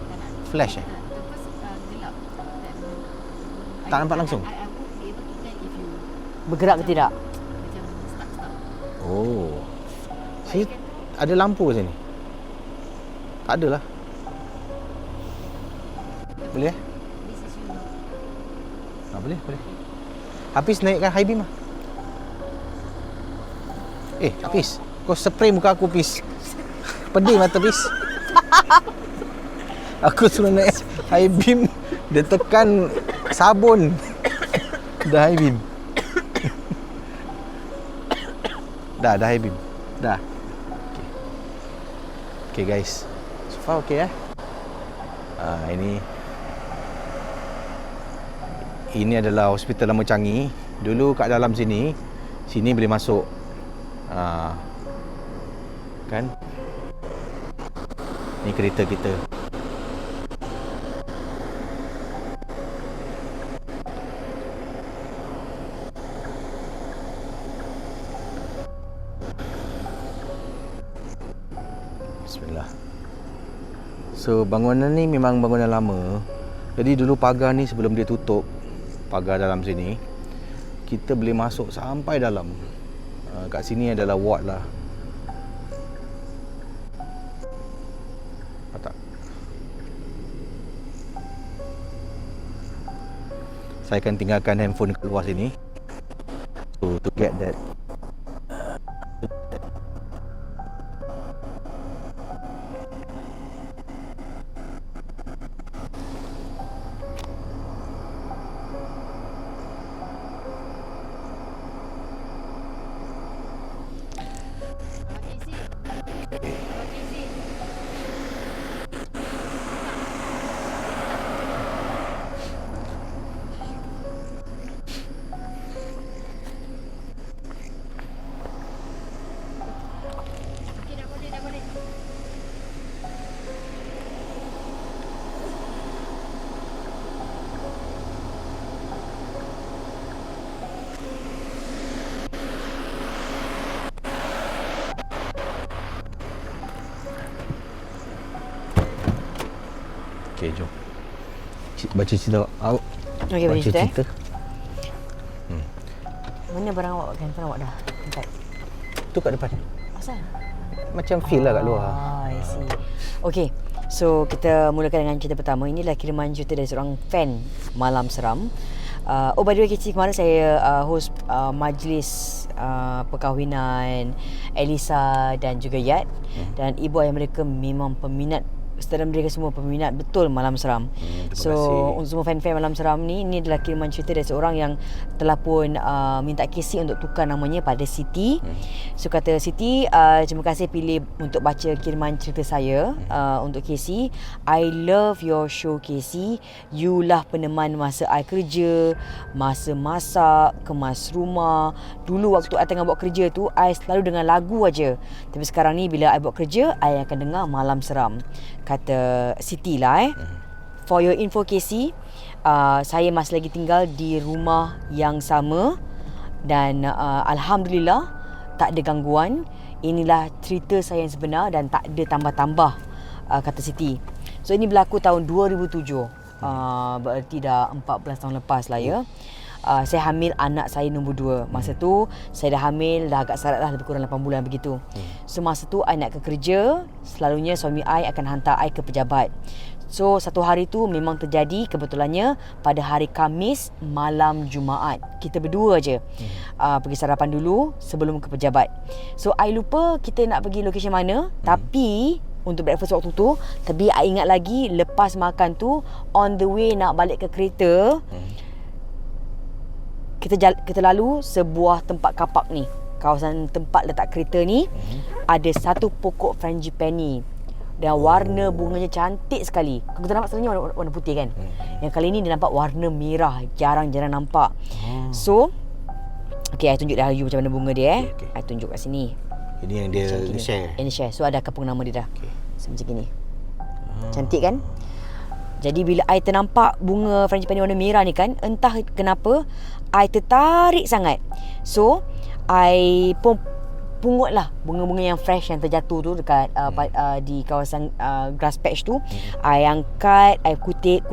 Tak nak. Flash Terus gelap. Tak nampak langsung? I won't be able to tell if you Bergerak ke tidak? macam stuck. Oh. Sini ada lampu ke sini? Tak ada lah. Boleh? This is you. Boleh. Hafiz naikkan high beam lah. Hafiz, kau spray muka aku, Hafiz. Pedih mata, Hafiz. Aku suruh naik high beam, dia tekan sabun. Dah high beam. Dah high beam. Dah. Okay guys. So far okay Ini adalah hospital Lama Changi. Dulu kat dalam sini boleh masuk. Kan? Ni kereta kita. Bismillah. So bangunan ni memang bangunan lama. Jadi dulu pagar ni sebelum dia tutup, pagar dalam sini, kita boleh masuk sampai dalam. Kat sini adalah ward lah. Tak. Saya akan tinggalkan handphone kat luar sini. So to get that. Okay, jom. Baca cerita awak. Okey, baca cerita. Hmm. Mana barang awak? Handphone awak dah tempat. Tu kat depan. Asal? Macam feel lah kat luar. I see. Okey. So, kita mulakan dengan cerita pertama. Inilah kiriman cerita dari seorang fan Malam Seram. By the way, kecil kemarin saya host majlis perkahwinan Elisa dan juga Yat. Dan ibu ayah mereka memang peminat. Saudara mereka semua peminat betul Malam Seram. Terima kasih. Untuk semua fan-fan Malam Seram ni, ini adalah kiriman cerita dari seorang yang telah pun minta Casey untuk tukar namanya pada Siti. So kata Siti, terima kasih pilih untuk baca kiriman cerita saya untuk Casey. I love your show, Casey. You lah peneman masa I kerja, masa masak, kemas rumah. Dulu waktu I tengah buat kerja tu, I selalu dengar lagu aja. Tapi sekarang ni bila I buat kerja, I akan dengar Malam Seram. Kata Siti lah For your info, Casey, saya masih lagi tinggal di rumah yang sama. Dan Alhamdulillah tak ada gangguan. Inilah cerita saya yang sebenar dan tak ada tambah-tambah, kata Siti. So ini berlaku tahun 2007. Berarti dah 14 tahun lepas lah ya. saya hamil anak saya nombor 2. Masa tu saya dah hamil, dah agak sarat lah, lebih kurang 8 bulan begitu. So masa tu I nak ke kerja, selalunya suami I akan hantar I ke pejabat. So satu hari tu memang terjadi kebetulannya pada hari Khamis malam Jumaat. Kita berdua je pergi sarapan dulu sebelum ke pejabat. So I lupa kita nak pergi lokasi mana, tapi untuk breakfast waktu tu, tapi I ingat lagi lepas makan tu on the way nak balik ke kereta, kita lalu sebuah tempat kapak ni. Kawasan tempat letak kereta ni ada satu pokok frangipani. Dan warna bunganya cantik sekali. Kalau kita nampak selalunya warna putih kan. Yang kali ni dia nampak warna merah. Jarang-jarang nampak. So, okay, I tunjuk dah you macam mana bunga dia. Okay. I tunjuk kat sini. Ini yang dia share. Ini share. So, ada kapung nama dia dah. So, macam ni. Cantik kan? Jadi bila I ternampak bunga frangipani warna merah ni kan, entah kenapa I tertarik sangat. So, I pun pungut lah bunga-bunga yang fresh yang terjatuh tu dekat di kawasan grass patch tu. I angkat, I kutip.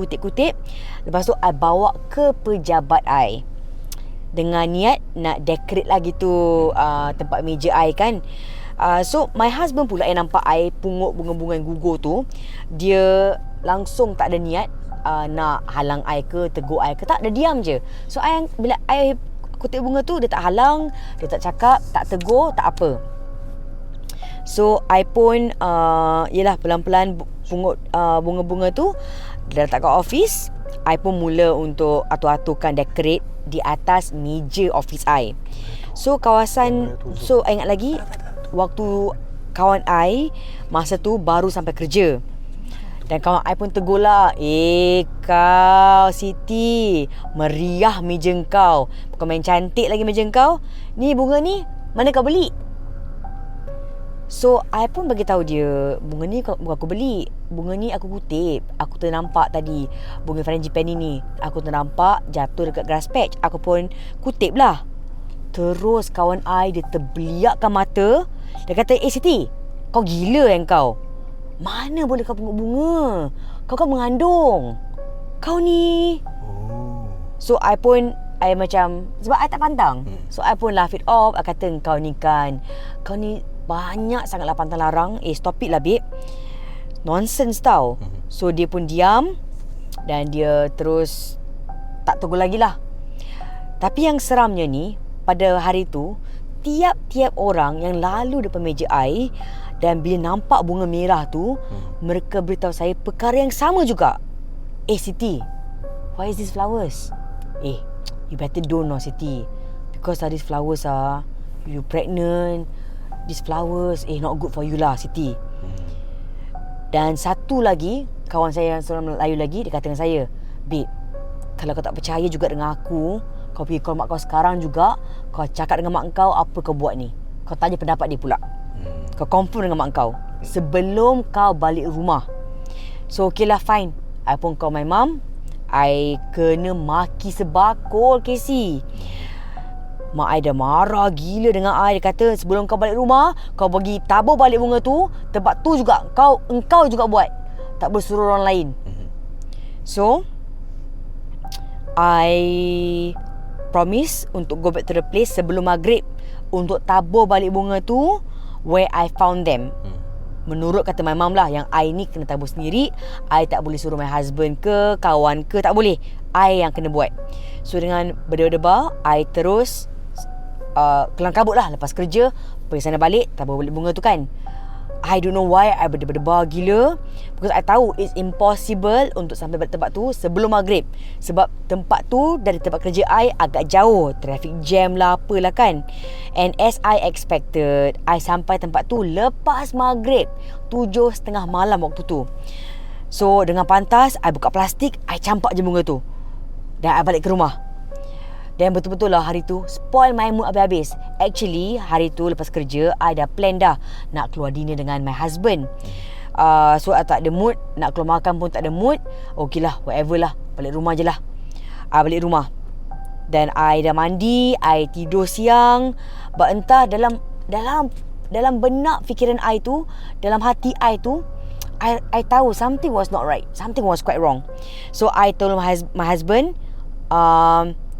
Lepas tu I bawa ke pejabat I dengan niat nak decorate lah gitu tempat meja I kan. So my husband pula yang nampak I pungut bunga-bunga yang gugur tu, dia langsung tak ada niat nak halang I ke tegur I ke, tak, dia diam je. So bila I kutip bunga tu, dia tak halang, dia tak cakap, tak tegur, tak apa. So I pun yelah pelan-pelan pungut bunga-bunga tu. Dah letak kat office, I pun mula untuk atur-aturkan decorate di atas meja office I. So so I ingat lagi waktu kawan I masa tu baru sampai kerja. Dan kawan I pun tegur lah, kau Siti, meriah meja kau. Bukan main cantik lagi meja kau. Ni bunga ni, mana kau beli? So, I pun bagi tahu dia, bunga ni bukan aku beli. Bunga ni aku kutip. Aku ternampak tadi, bunga frangipani ni. Aku ternampak jatuh dekat grass patch. Aku pun kutip lah. Terus kawan I, dia terbeliakkan mata. Dia kata, Siti, kau gila yang kau. Mana boleh kau pungut bunga? Kau kan mengandung. Kau ni. So I macam, sebab I tak pantang. So I pun laugh it off. I kata kau ni banyak sangatlah pantang larang. Stop it lah babe. Nonsense tau. So dia pun diam. Dan dia terus tak tegur lagi lah. Tapi yang seramnya ni, pada hari tu, tiap-tiap orang yang lalu depan meja I, dan bila nampak bunga merah tu, mereka beritahu saya perkara yang sama juga. Siti, why is these flowers? You better don't know Siti. Because these flowers you pregnant. These flowers, not good for you lah Siti. Dan satu lagi, kawan saya yang seorang Melayu lagi, dia kata dengan saya, babe, kalau kau tak percaya juga dengan aku, kau pergi call mak kau sekarang juga, kau cakap dengan mak kau apa kau buat ni. Kau tanya pendapat dia pula. Kau confirm dengan mak kau sebelum kau balik rumah. So okay lah, fine. I pun call my mum. I kena maki sebakul Casey. Mak I dah marah gila dengan I. Dia kata sebelum kau balik rumah, kau pergi tabur balik bunga tu. Tempat tu juga engkau juga buat. Tak boleh suruh orang lain. So I promise untuk go back to the place sebelum maghrib untuk tabur balik bunga tu where I found them. Menurut kata my mum lah, yang I ni kena tabur sendiri. I tak boleh suruh my husband ke kawan ke, tak boleh. I yang kena buat. So dengan berdebar-debar, I terus kelang kabut lah lepas kerja, pergi sana balik, tabur balik bunga tu kan. I don't know why I berdebar gila, because I tahu it's impossible untuk sampai balik tempat tu sebelum maghrib. Sebab tempat tu dari tempat kerja I agak jauh, traffic jam lah apalah kan. And as I expected, I sampai tempat tu lepas maghrib, 7:30 malam waktu tu. So dengan pantas, I buka plastik, I campak je bunga tu. Dan I balik ke rumah. Dan betul-betul lah hari tu spoil my mood habis-habis. Actually hari tu lepas kerja, I dah plan dah nak keluar dinner dengan my husband. So I tak ada mood, nak keluar makan pun tak ada mood. Okay lah, whatever lah, balik rumah je lah. Balik rumah. Dan I dah mandi, I tidur siang. Entah dalam benak fikiran I tu, dalam hati I tu, I tahu something was not right. Something was quite wrong. So I told my husband,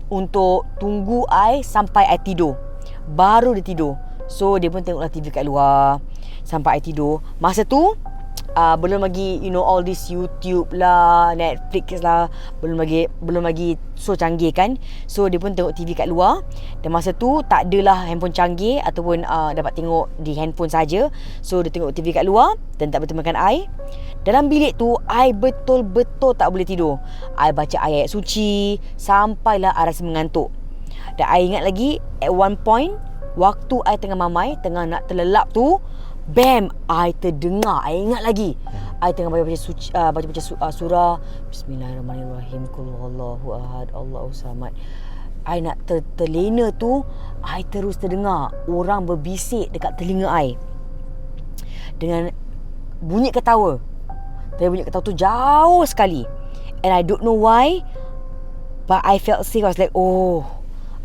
untuk tunggu I sampai I tidur. Baru dia tidur. So dia pun tengoklah TV kat luar sampai I tidur. Masa tu belum lagi all this YouTube lah, Netflix lah, belum lagi so canggih kan. So dia pun tengok TV kat luar. Dan masa tu tak adalah handphone canggih ataupun dapat tengok di handphone saja. So dia tengok TV kat luar dan tak bertemankan I. Dalam bilik tu I betul-betul tak boleh tidur. I baca ayat suci sampailah I rasa mengantuk. Dan I ingat lagi at one point waktu I tengah mamai, tengah nak terlelap tu, bam, I terdengar. I ingat lagi I tengah baca surah Bismillahirrahmanirrahim, Qul huwallahu ahad, Allahus samad. I nak terlena tu, I terus terdengar orang berbisik dekat telinga I dengan bunyi ketawa. Tapi bunyi ketawa tu jauh sekali. And I don't know why, but I felt safe. I was like, oh,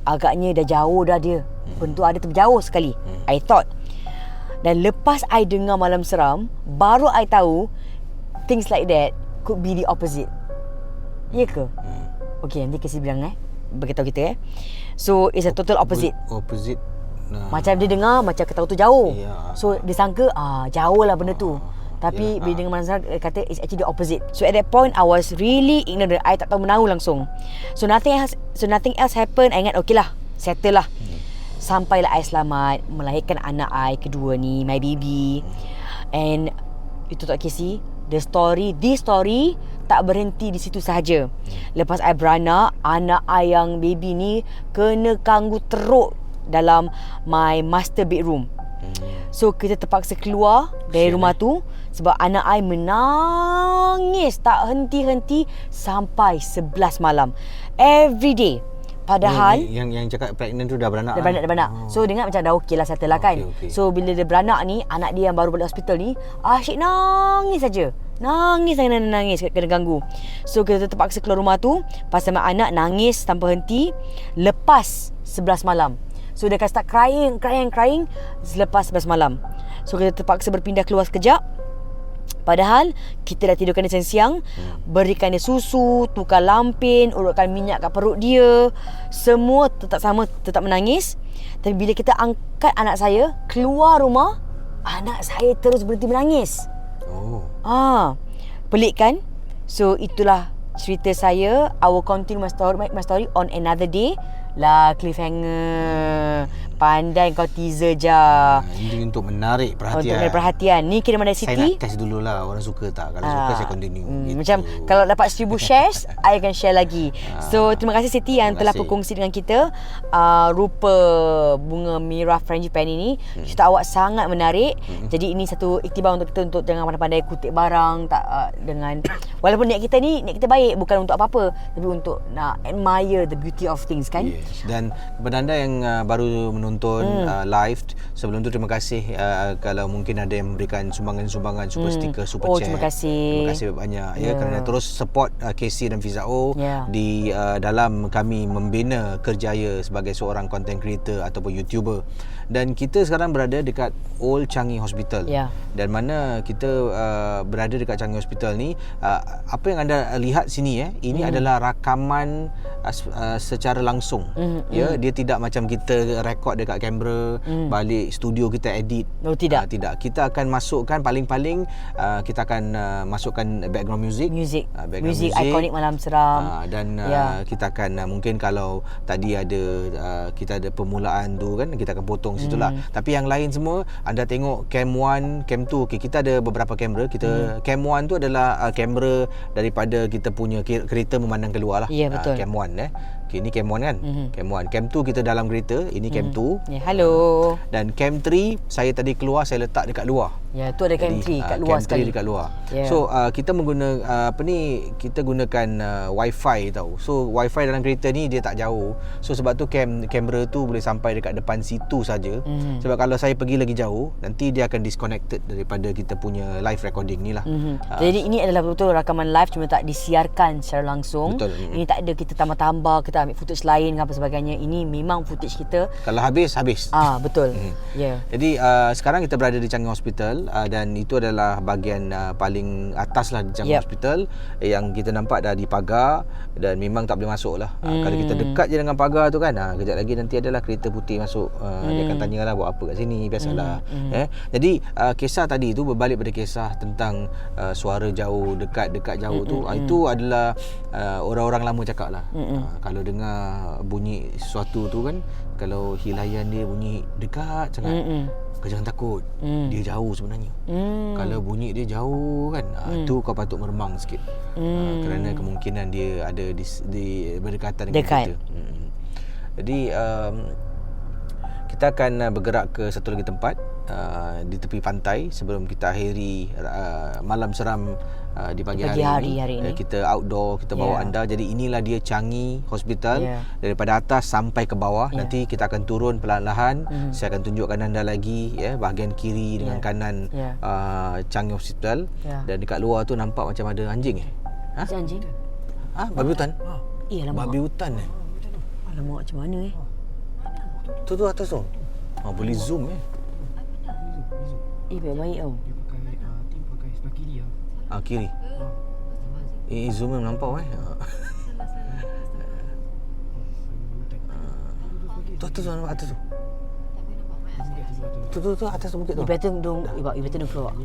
agaknya dah jauh dah dia. Bentuk ada terjauh sekali, I thought. Dan lepas I dengar Malam Seram, baru I tahu things like that could be the opposite. Ya ke? Okay, nanti Casey bilang beritahu kita So it's a total opposite. Opposite. Macam dia dengar macam ketawa tu jauh. Yeah. So dia sangka jauh lah benda tu. Tapi bila dengar Malam Seram, kata it's actually the opposite. So at that point I was really ignorant. I tak tahu menahu langsung. So nothing else happened. I ingat okay lah, settle lah. Sampailah I selamat melahirkan anak I kedua ni, my baby. And itu tak Casey, this story tak berhenti di situ sahaja. Lepas I beranak, anak I yang baby ni kena kanggu teruk dalam my master bedroom. So kita terpaksa keluar dari rumah tu sebab anak I menangis tak henti-henti sampai 11 malam every day. Padahal yang cakap pregnant tu dah beranak. Dah beranak. So dia ingat macam dah okey lah, settle lah kan. Okay. So bila dia beranak ni, anak dia yang baru balik hospital ni asyik nangis saja. Nangis kena ganggu. So kita terpaksa keluar rumah tu pasal anak nangis tanpa henti lepas 11 malam. So dia akan start crying selepas 11 malam. So kita terpaksa berpindah keluar sekejap. Padahal kita dah tidurkan dia siang, berikan dia susu, tukar lampin, urutkan minyak kat perut dia. Semua tetap menangis. Tapi bila kita angkat anak saya keluar rumah, anak saya terus berhenti menangis. Pelik kan? So itulah cerita saya. I will continue my story on another day. Lah cliffhanger. Pandai kau teaser je. Ini untuk menarik perhatian. Untuk menarik perhatian. Ni kira-kira dari Saya Siti. nak test dululah orang suka tak. Kalau suka saya continue gitu. Macam kalau dapat 1000 shares I akan share lagi. So terima kasih Siti yang telah berkongsi dengan kita rupa bunga Mira Frangipani ni. Cerita awak sangat menarik. Jadi ini satu iktibar untuk kita untuk jangan pandai-pandai kutip barang tak dengan walaupun niat kita baik, bukan untuk apa-apa, tapi untuk nak admire the beauty of things kan. Yes. Dan kepada anda yang baru menonton live, sebelum tu terima kasih kalau mungkin ada yang memberikan sumbangan-sumbangan super sticker, super chat. Terima kasih banyak kerana terus support Casey dan Fizao di dalam kami membina kerjaya sebagai seorang content creator ataupun YouTuber. Dan kita sekarang berada dekat Old Changi Hospital. Dan mana kita berada dekat Changi Hospital ni, apa yang anda lihat sini ini adalah rakaman secara langsung. Dia tidak macam kita rekod dekat kamera, balik studio kita edit. Tidak. Tidak. Kita akan masukkan paling-paling kita akan masukkan background music ikonik Malam Seram. Dan kita akan mungkin kalau tadi ada kita ada permulaan tu kan, kita akan potong situlah. Tapi yang lain semua anda tengok cam 1, cam 2. Okay, kita ada beberapa kamera. Cam 1 tu adalah kamera daripada kita punya kereta memandang keluar lah. Ya, betul. Cam 1 Okay, ini cam 1 kan? Cam 1. Cam 2 kita dalam kereta. Ini cam 2. Hello. Dan cam 3 saya tadi keluar, saya letak dekat luar. Tu ada cam 3 kat luar sekali. Cam 3 dekat luar. So kita kita gunakan wifi tau. So wifi dalam kereta ni dia tak jauh. So sebab tu kamera tu boleh sampai dekat depan situ saja. Sebab kalau saya pergi lagi jauh, nanti dia akan disconnected daripada kita punya live recording ni lah. Jadi ini adalah betul rakaman live, cuma tak disiarkan secara langsung. Betul. Ini tak ada kita tambah-tambah, kita kita ambil footage lain apa sebagainya. Ini memang footage kita. Kalau habis Betul. Ya. Jadi sekarang kita berada di Changi Hospital dan itu adalah bahagian paling atas lah di Changi Hospital yang kita nampak dah di pagar dan memang tak boleh masuk lah. Kalau kita dekat je dengan pagar tu kan, kejap lagi nanti adalah kereta putih masuk. Dia akan tanya lah buat apa kat sini, biasalah. Jadi kisah tadi tu berbalik pada kisah tentang suara jauh, dekat jauh tu. Itu adalah orang-orang lama cakap lah. Kalau dengar bunyi sesuatu tu kan, kalau hilayan dia bunyi dekat sangat, kau jangan takut, dia jauh sebenarnya. Kalau bunyi dia jauh kan, tu kau patut meremang sikit. Kerana kemungkinan dia ada di berdekatan dengan kita. Jadi kita akan bergerak ke satu lagi tempat di tepi pantai sebelum kita akhiri malam seram di pagi hari ini. Kita outdoor, kita bawa anda. Jadi inilah dia Changi Hospital daripada atas sampai ke bawah. Nanti kita akan turun perlahan-lahan. Saya akan tunjukkan anda lagi bahagian kiri dengan kanan Changi Hospital. Dan dekat luar tu nampak macam ada anjing. Anjing? Babi hutan? Alamak. Babi hutan Alamak, macam mana Tu atas tu. Boleh zoom baik-baik tau. Dia pakai tim pakai sebelah kiri lah. Kiri. Zoom memang nampak Tu atas tu, nampak atas tu. Tu atas tu bukit tu. Ibu better don't keluar.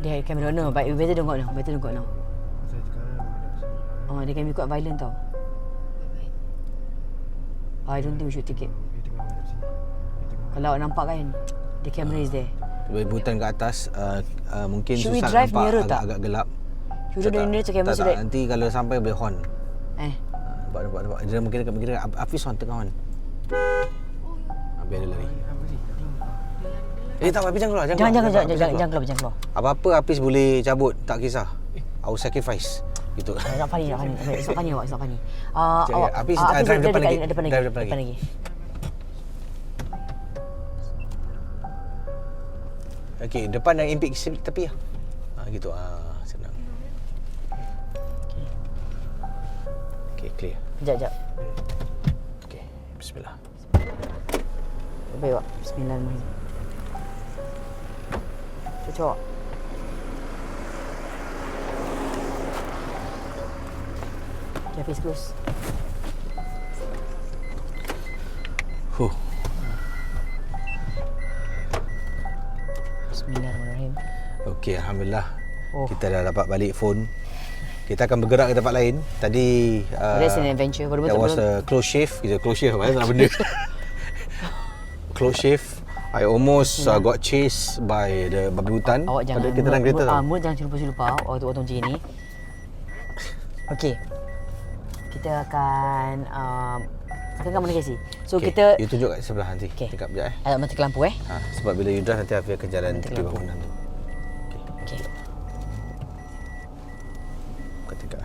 Dia kamera no, but you better don't go now. Pasal sekarang ada sini. Dia can be quite violent tau. I don't think we should take it. Dia tengah ada sini. Kalau awak nampak kan, the camera is there. Babi hutan kat atas mungkin Should we susah drive nampak, nearer tak? agak gelap. Should we drive nearer to camera so that nanti kalau sampai boleh horn. Nampak. Dia mungkin Hafiz horn tengah horn. Biar dia lari. Apa sih? Tak, Hafiz jangan keluar. Jangan keluar. Apa-apa Hafiz boleh cabut, tak kisah. Our sacrifice. Gitu. Nak funny. It's not funny. Hafiz drive depan lagi. Okey, depan dan impik tepi lah. Gitu. Senang. Okey, clear. Sekejap. Okey, bismillah. Baik, Wak. Bismillahirrahmanirrahim. Cocok. Okay, face close. Bismillahirrahmanirrahim. Okey, alhamdulillah. Kita dah dapat balik phone. Kita akan bergerak ke tempat lain. Tadi that's an adventure. That was a close shave. Kita close shave mana benda. Close shave. I almost got chased by the babi hutan. Awak jangan kita dalam kereta tau. Mood jangan lupa waktu macam ni. Okey. Kita akan sekarang mana Casey? So kita you tunjuk kat sebelah nanti. Dekat sekejap Ada mati lampu sebab bila you drive nanti Hafiz akan jalan tepi bangunan tu. Okey. Kau tegak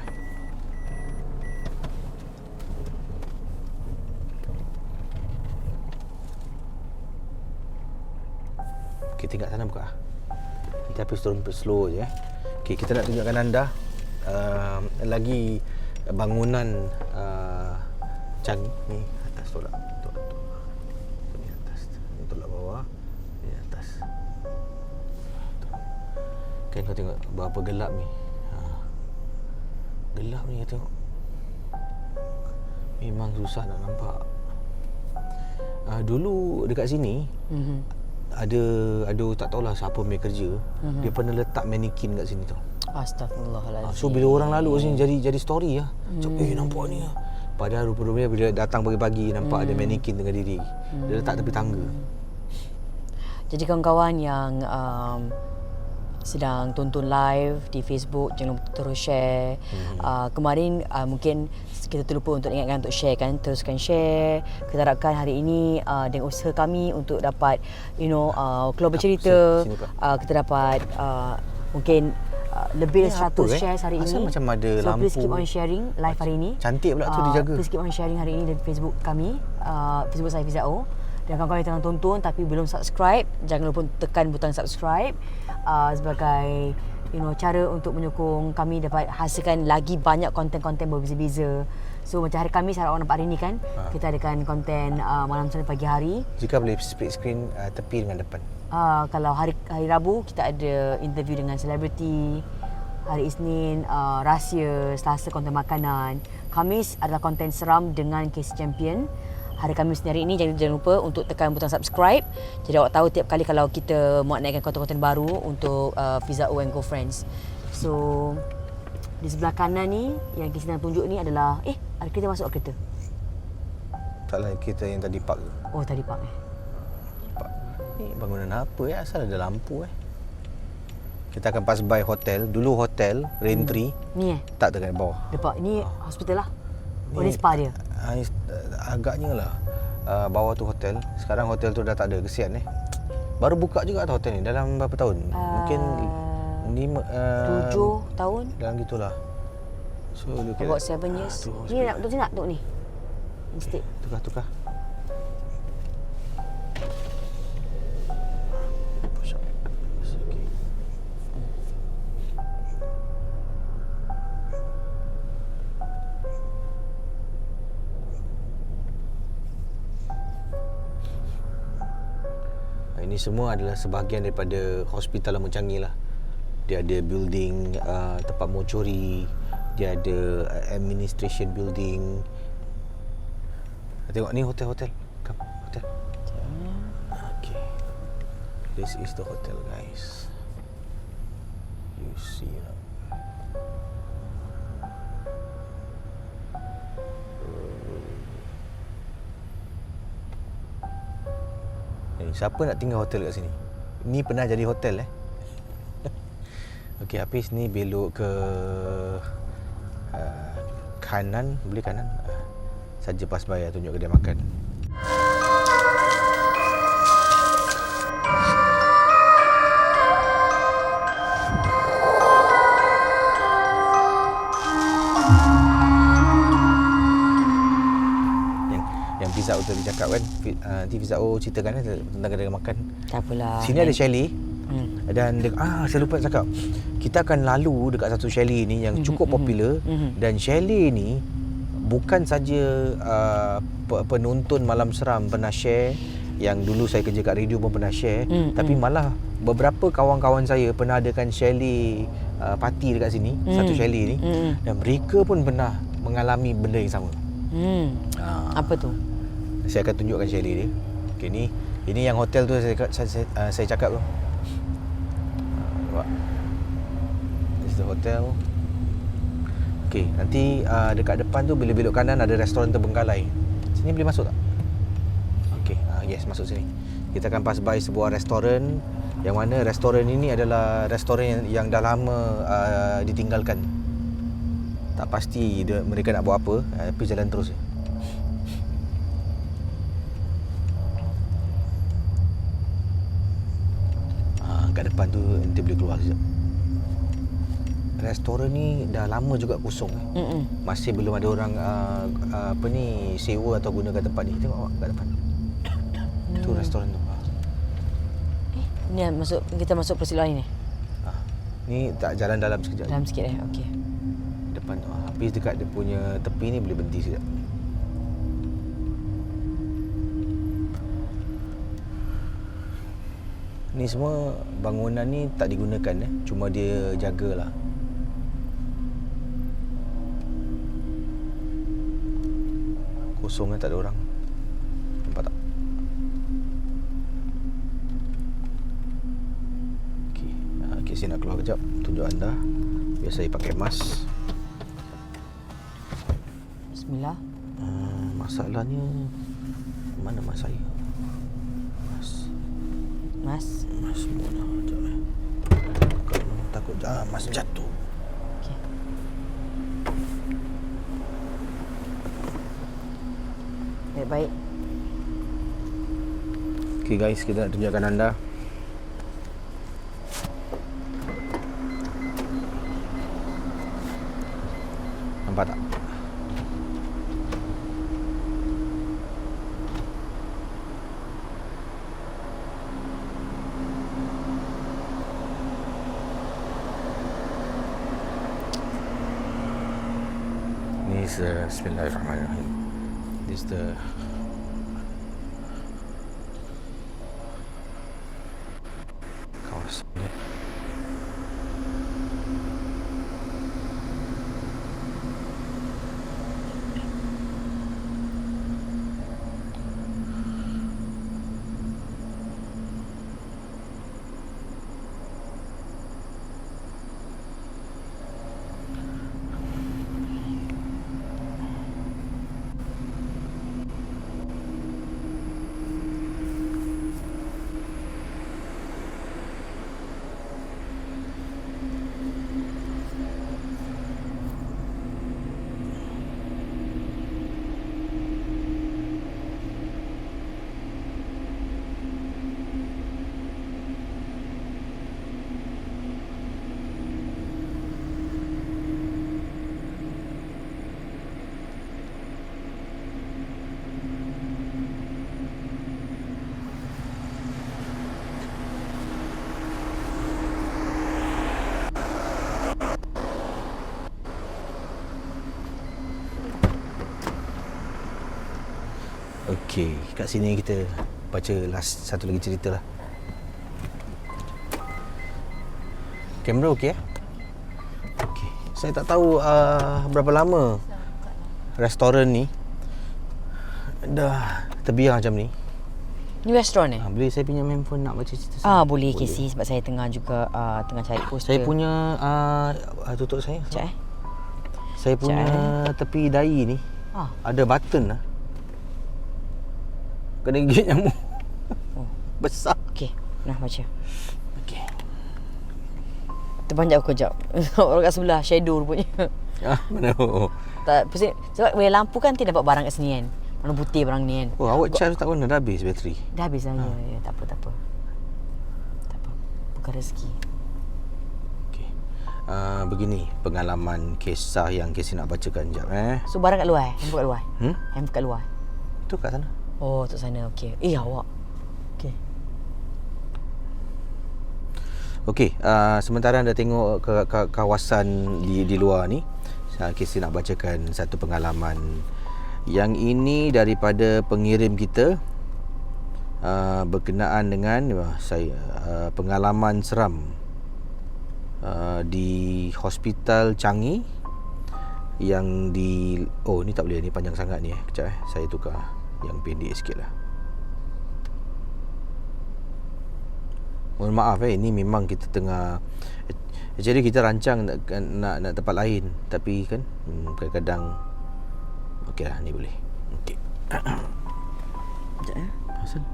Okey, tinggal sana buka. Nanti Hafiz turun slow je. Okey, kita nak tunjukkan anda lagi bangunan Changi ni atas tolak. Ni atas. Ni tolak bawah. Ni atas. Kan kau tengok berapa gelap ni. Gelap ni kau tengok. Memang susah nak nampak. Dulu dekat sini ada tak tahulah siapa punya kerja. Dia pernah letak mannequin kat sini tau. Astaghfirullahalazim. So bila orang lalu kat sini jadi story lah. Macam nampak ni lah. Padahal rupa-rupanya bila datang pagi-pagi nampak ada mannequin tengah diri. Dia letak tepi tangga. Jadi kawan-kawan yang sedang tonton live di Facebook, jangan lupa terus share. Kemarin mungkin kita terlupa untuk ingatkan untuk share kan, teruskan share. Kita harapkan hari ini dengan usaha kami untuk dapat keluar bercerita, kita dapat mungkin lebih dari 100 shares hari ini. Macam ada so lampu. please keep on sharing live hari ini. Cantik pula tu dijaga. Please keep on sharing hari ini di Facebook kami, Facebook saya Fizao. Dan kawan-kawan yang tengah tonton tapi belum subscribe, jangan lupa tekan butang subscribe sebagai cara untuk menyokong kami dapat hasilkan lagi banyak konten-konten berbeza-beza So macam hari Khamis, harap orang nampak hari ni kan, kita adakan konten malam sana pagi hari. Jika boleh split screen tepi dengan depan. Kalau hari Rabu kita ada interview dengan selebriti. Hari Isnin rahsia, Selasa konten makanan. Khamis adalah konten seram dengan Case Champion. Hari Khamis ni hari ini jangan lupa untuk tekan butang subscribe. Jadi awak tahu tiap kali kalau kita mau naikkan konten-konten baru untuk Fizao and Go Friends. So di sebelah kanan ni yang kita nak tunjuk ni adalah ada kereta masuk kereta. Taklah kita yang tadi park tu. Oh tadi park Park. Ni bangunan apa asal ada lampu Kita akan pass by hotel. Dulu hotel Raintree. Ni Tak dekat bawah. depan ni hospital lah. Oh ni spa dia. Agaknya lah. Bawah tu hotel. Sekarang hotel tu dah tak ada. Kesian Baru buka juga tak hotel ni dalam berapa tahun? Mungkin 7 tahun. dalam gitulah. So look About at 7 years. tu Ni nak duduk sini nak duduk ni. Instead. Tukar. Ini semua adalah sebahagian daripada hospital Lama Changi lah. Dia ada building tempat mortuary, dia ada administration building. Tengok ni hotel. Come, hotel. Okay. This is the hotel, guys. You see lah. Siapa nak tinggal hotel kat sini? Ni pernah jadi hotel Okey, habis ni belok ke kanan, boleh kanan. Saja pas bayar tunjuk kedai makan. Yang Fizao tadi cakap kan, nanti Fizao ceritakan tentang kedai makan. Tak apalah. Sini ada chalet. Dan saya lupa nak cakap, kita akan lalu dekat satu chalet ni yang cukup popular. Dan chalet ni bukan saja penonton malam seram pernah share, yang dulu saya kerja kat radio pun pernah share, tapi malah beberapa kawan-kawan saya pernah adakan chalet party dekat sini, satu chalet ni, dan mereka pun pernah mengalami benda yang sama. Apa tu? Saya akan tunjukkan chalet dia. Okey, ini yang hotel tu saya cakap tu. This is the hotel. Okey, nanti dekat depan tu bila belok kanan ada restoran Terbengkalai. Sini boleh masuk tak? Okey, yes, masuk sini. Kita akan pass by sebuah restoran, yang mana restoran ini adalah restoran yang dah lama ditinggalkan. Tak pasti mereka nak buat apa, tapi jalan terus. Kat depan tu nanti boleh keluar sekejap. Restoran ni dah lama juga kosong. Masih belum ada orang sewa atau gunakan tempat ni. Tengok awak kat depan. Tu restoran tu. Ni kita masuk persiluan ni. Ni tak jalan dalam sekejap. Dalam sikit okey. Depan tu. Habis dekat dia punya tepi ni boleh berhenti sekejap. Ni semua bangunan ni tak digunakan cuma dia jagalah. Kosong tak ada orang. Nampak tak? Okey, saya nak keluar kejap tunjuk anda. Biasa saya pakai mask. Bismillah. Masalahnya mana mask saya? Mas mana? Sekejap takut mas jatuh. Okey. Baik. Okey guys, kita nak tunjukkan anda. Nampak tak? Ni Bismillahirrahmanirrahim. This the kawasan ni. Okey, kat sini kita baca last satu lagi cerita lah. Kamera okey eh? Okey. Saya tak tahu berapa lama restoran ni dah terbiar macam ni. Ni restoran Boleh saya pinjam handphone nak baca cerita saya? Boleh Casey, sebab saya tengah juga tengah cari poster. Saya punya tutup saya. Sekejap Saya punya tepi dahi ni ada button lah. Kena gigit nyamuk. Besar. Okey, nah baca. Okey. Terpanjat aku kejap. Orang kat sebelah shadow rupanya. Mana? Tak pusing. Sebab bila lampu kan dia dapat barang kat sini kan. Warna putih barang ni kan. Oh, awak charge tak guna dah habis bateri. Dah habis dah. Ya, tak apa. Tak apa. Bukan rezeki. Okey. Begini pengalaman kisah yang Casey nak bacakan jap So barang kat luar handphone kat luar. Handphone kat luar. Tu kat sana. Oh, kat sana. Okey. Awak. Okey. Okey, sementara anda tengok ke kawasan di luar ni, Casey nak bacakan satu pengalaman. Yang ini daripada pengirim kita berkenaan dengan pengalaman seram di Hospital Changi yang di ni tak boleh, ni panjang sangat ni kejap saya tukar yang pendek sikit lah. Mohon maaf ini memang kita tengah actually kita rancang nak tempat lain tapi kan kadang-kadang okeylah ni boleh. Okey. Sekejap Asal?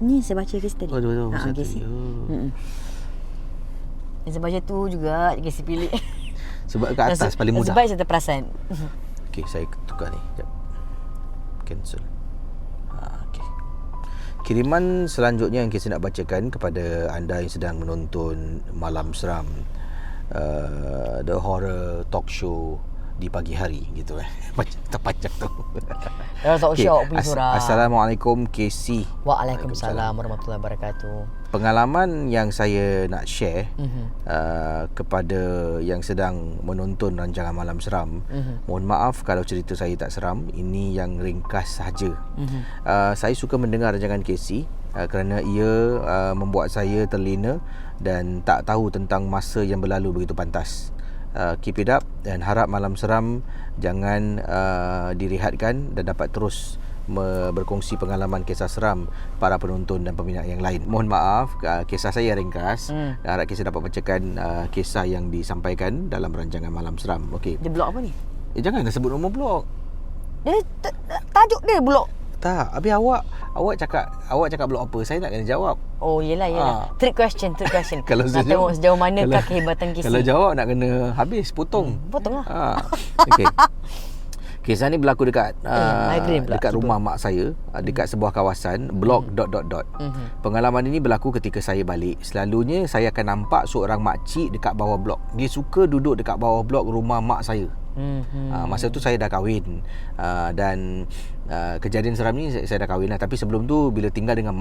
Ni saya baca kes tadi. Betul. Casey. Yang saya baca tu juga Casey pilih. Sebab kat atas paling mudah. Sebab saya terperasan. Okey, saya tukar ni. Sekejap. Cancel. Okey. Kiriman selanjutnya yang kita nak bacakan kepada anda yang sedang menonton Malam Seram, the horror talk show di pagi hari gitu terpanjang tu. Talk show punya surah. Assalamualaikum Casey. Waalaikumsalam warahmatullahi wabarakatuh. Pengalaman yang saya nak share kepada yang sedang menonton rancangan Malam Seram, mohon maaf kalau cerita saya tak seram. Ini yang ringkas sahaja. Saya suka mendengar rancangan Casey kerana ia membuat saya terlena dan tak tahu tentang masa yang berlalu begitu pantas. Keep it up dan harap Malam Seram jangan direhatkan dan dapat terus berkongsi pengalaman kisah seram para penonton dan peminat yang lain. Mohon maaf kisah saya ringkas. Harap kisah dapat bacakan kisah yang disampaikan dalam rancangan Malam Seram. Okey. Dia blog apa ni? Jangan sebut nombor blog. Dia tajuk dia blog. Tak, habis awak cakap blog apa? Saya nak kena jawab. Oh, yelah. Trick question. Kalau nak tengok sejauh manakah kehebatan Casey. Kalau jawab nak kena habis, potong. Potong lah. Okey. Kisah ni berlaku dekat dekat Tiba. rumah mak saya, dekat sebuah kawasan blok ... Pengalaman ini berlaku ketika saya balik. Selalunya saya akan nampak seorang makcik dekat bawah blok. Dia suka duduk dekat bawah blok rumah mak saya. Masa tu saya dah kahwin dan kejadian seram ni saya dah kahwin lah. Tapi sebelum tu bila tinggal dengan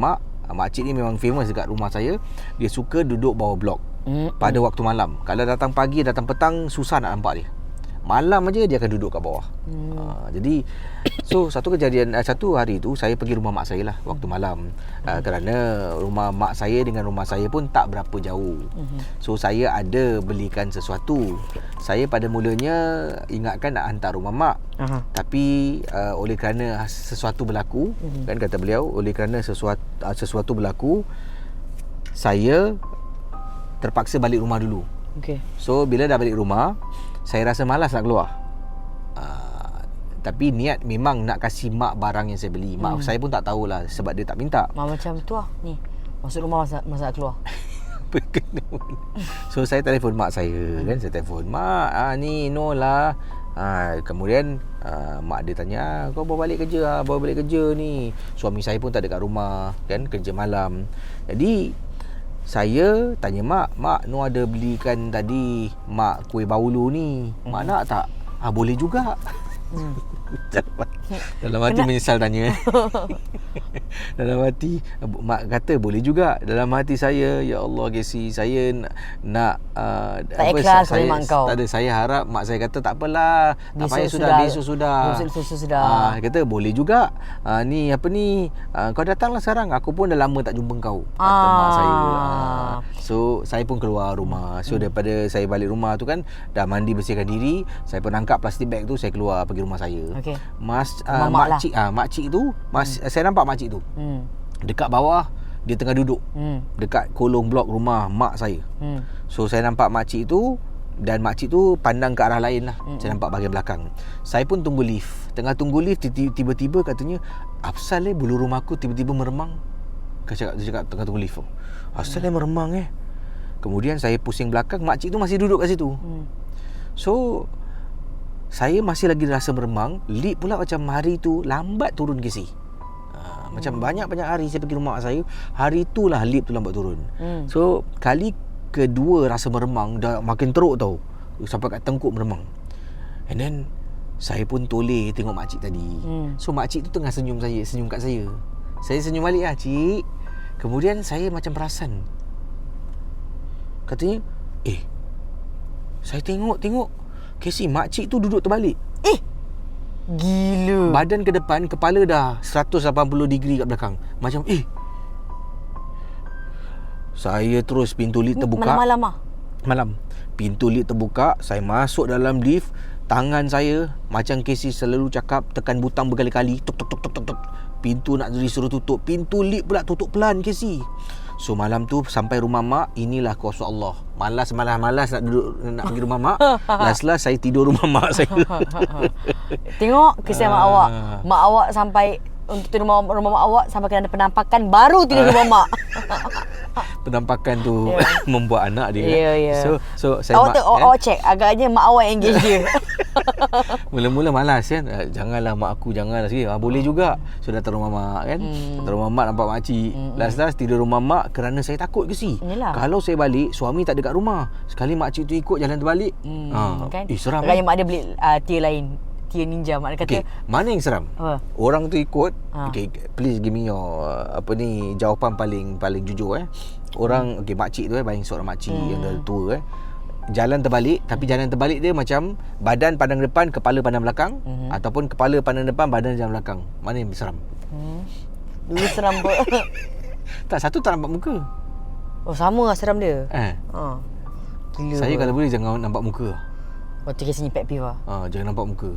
makcik ni memang famous dekat rumah saya. Dia suka duduk bawah blok pada waktu malam. Kalau datang pagi, datang petang susah nak nampak dia. Malam aja dia akan duduk kat bawah. Jadi so satu hari tu saya pergi rumah mak saya lah waktu malam. Kerana rumah mak saya dengan rumah saya pun tak berapa jauh. So saya ada belikan sesuatu. Saya pada mulanya ingatkan nak hantar rumah mak. Tapi oleh kerana sesuatu berlaku, kan kata beliau, oleh kerana sesuatu berlaku, saya terpaksa balik rumah dulu. Okey. So bila dah balik rumah, saya rasa malas nak keluar. Tapi niat memang nak kasih mak barang yang saya beli. Mak saya pun tak tahulah sebab dia tak minta. Mak macam tu lah. Ni. Masuk rumah masa keluar. So saya telefon mak saya kan. Saya telefon, "Mak, ni no lah." Kemudian mak dia tanya, "Kau bawa balik kerja ni." Suami saya pun tak ada kat rumah kan, kerja malam. Jadi saya tanya mak, "No ada belikan tadi mak kuih baulu ni. Mak nak tak?" Boleh juga. Dalam hati menyesal tanya. Dalam hati mak kata boleh juga. Dalam hati saya, ya Allah Casey, saya nak tak ikhlas oleh mak kau. Tak ada, saya harap mak saya kata tak apalah, tak payah besok sudah. Kata boleh juga. Ni apa ni, kau datanglah sekarang, aku pun dah lama tak jumpa kau, kata mak saya. So saya pun keluar rumah. So daripada saya balik rumah tu kan, dah mandi bersihkan diri, saya pun angkat plastik bag tu, saya keluar pergi rumah saya. Okey. Makcik tu, saya nampak makcik tu. Dekat bawah dia tengah duduk. Dekat kolong blok rumah mak saya. So saya nampak makcik tu, dan makcik tu pandang ke arah lain lah. Saya nampak bahagian belakang. Saya pun tunggu lift. Tengah tunggu lift, tiba-tiba katanya, "Apasal bulu rumah aku tiba-tiba meremang?" Dia cakap tengah tunggu lift tu. "Asal meremang Kemudian saya pusing belakang, makcik tu masih duduk kat situ. So saya masih lagi rasa meremang. Lift pula macam hari tu lambat turun Casey. Macam banyak-banyak hari saya pergi rumah mak saya, hari tu lah lift tu lambat turun. So kali kedua rasa meremang, dah makin teruk tau, sampai kat tengkuk meremang. And then saya pun toleh tengok makcik tadi. So makcik tu tengah senyum kat saya. Saya senyum balik lah, "Cik." Kemudian saya macam perasan, katanya, saya tengok Casey, makcik tu duduk terbalik. Gila. Badan ke depan, kepala dah 180 degree kat belakang. Macam saya terus, pintu lift terbuka. Malam-malam lah. Malam. Pintu lift terbuka, saya masuk dalam lift. Tangan saya macam Casey selalu cakap, tekan butang berkali-kali, tok tok tok tok tok tok. Pintu nak disuruh tutup, pintu lift pula tutup pelan Casey. So malam tu sampai rumah mak, inilah kuasa Allah. Malas nak duduk, nak pergi rumah mak. Last saya tidur rumah mak saya. Tengok kisah mak awak. Mak awak sampai untuk tidur rumah mak awak sampai kena ada penampakan, baru tidur rumah mak. Penampakan tu membuat anak dia. So saya awak check, agaknya mak awak engage dia. Mula-mula malas kan, janganlah mak aku, janganlah sikit. Boleh juga. So datang rumah mak kan, datang rumah mak nampak makcik. Last tidur rumah mak kerana saya takut Casey. Kalau saya balik, suami tak ada kat rumah, sekali makcik tu ikut jalan terbalik, kan? Seram. Agaknya mak dia beli tier lain, tier ninja. Mak dia kata, mana yang seram? Orang tu ikut. Please give me your jawapan paling jujur. Orang makcik tu bayang seorang makcik yang dah tua jalan terbalik, tapi jalan terbalik dia macam badan pandang depan, kepala pandang belakang, ataupun kepala pandang depan, badan jalan belakang. Mana yang seram? Dulu seram pun. Tak, satu tak nampak muka. Sama lah seram dia. Gila. Saya kalau boleh jangan nampak muka. Waktu kisahnya pet peeve lah. Jangan nampak muka.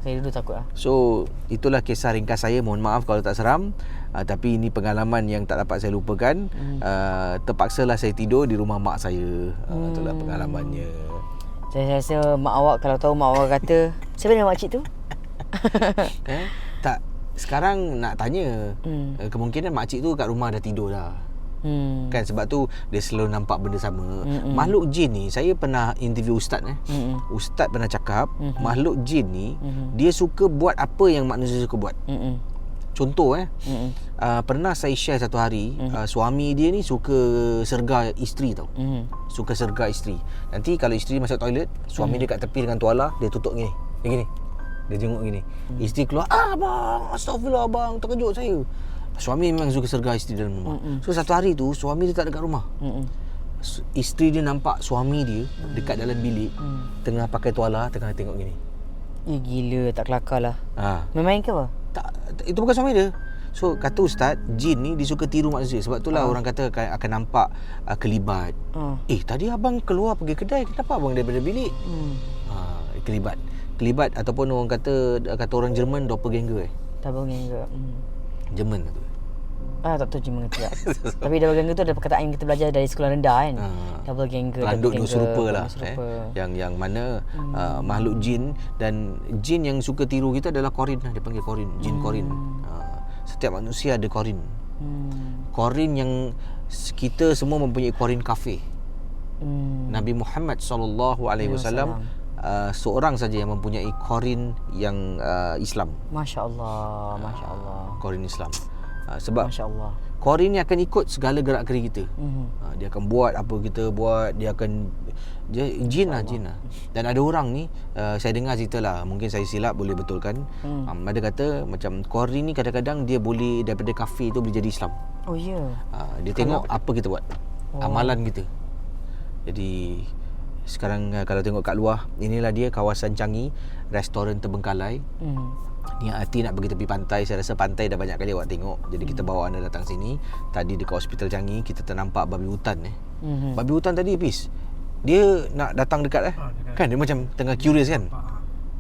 Saya dulu takut lah. So itulah kisah ringkas saya. Mohon maaf kalau tak seram, tapi ini pengalaman yang tak dapat saya lupakan. Terpaksalah saya tidur di rumah mak saya. Itulah pengalamannya. Saya rasa mak awak, kalau tahu mak awak kata, siapa nama makcik tu? Tak, sekarang nak tanya, kemungkinan makcik tu kat rumah dah tidur dah. Kan sebab tu dia selalu nampak benda sama. Makhluk jin ni, saya pernah interview ustaz Ustaz pernah cakap, makhluk jin ni dia suka buat apa yang manusia suka buat. Contoh pernah saya share satu hari, suami dia ni suka sergah isteri tau. Suka sergah isteri. Nanti kalau isteri masuk toilet, suami dia kat tepi dengan tuala, dia tutup gini. Dia gini. Dia jenguk gini. Isteri keluar, "Abang, astagfirullah abang, terkejut saya." Suami memang suka sergah isteri dalam rumah. So satu hari tu suami dia tak ada kat rumah. isteri dia nampak suami dia dekat dalam bilik tengah pakai tuala, tengah tengok gini. Gila, tak kelakar lah. Main-main ke apa? Tak, itu bukan suami dia. So kata ustaz, jin ni dia suka tiru manusia. Sebab itulah orang kata akan nampak kelibat. Tadi abang keluar pergi kedai, kenapa abang daripada bilik? Kelibat ataupun orang kata orang Jerman doppelganger. Doppelganger. Jerman tu. Tak tahu cuma ngerti tak. Tapi doppelganger tu ada perkataan yang kita belajar dari sekolah rendah kan. Doppelganger. Pelanduk dua serupa lah. Yang mana makhluk jin, dan jin yang suka tiru kita adalah korin lah. Dia panggil korin. Jin korin. Setiap manusia ada korin. Korin yang kita semua mempunyai korin kafir. Nabi Muhammad SAW seorang saja yang mempunyai korin yang Islam. Masya Allah. Korin Islam. Sebab Masya Allah. korin ni akan ikut segala gerak geri kita. Dia akan buat apa kita buat, dia jin lah. Dan ada orang ni, saya dengar cerita lah, mungkin saya silap, boleh betulkan. Ada kata macam korin ni kadang-kadang dia boleh daripada kafir tu boleh jadi Islam. Oh ya. Dia tengok apa kita buat, amalan kita. Jadi sekarang kalau tengok kat luar, inilah dia kawasan Changi, restoran terbengkalai. Niat hati nak pergi tepi pantai. Saya rasa pantai dah banyak kali awak tengok. Jadi kita bawa anda datang sini. Tadi dekat hospital Changi kita ternampak babi hutan. Babi hutan tadi Pis, dia nak datang dekat kan, dia macam tengah curious kan.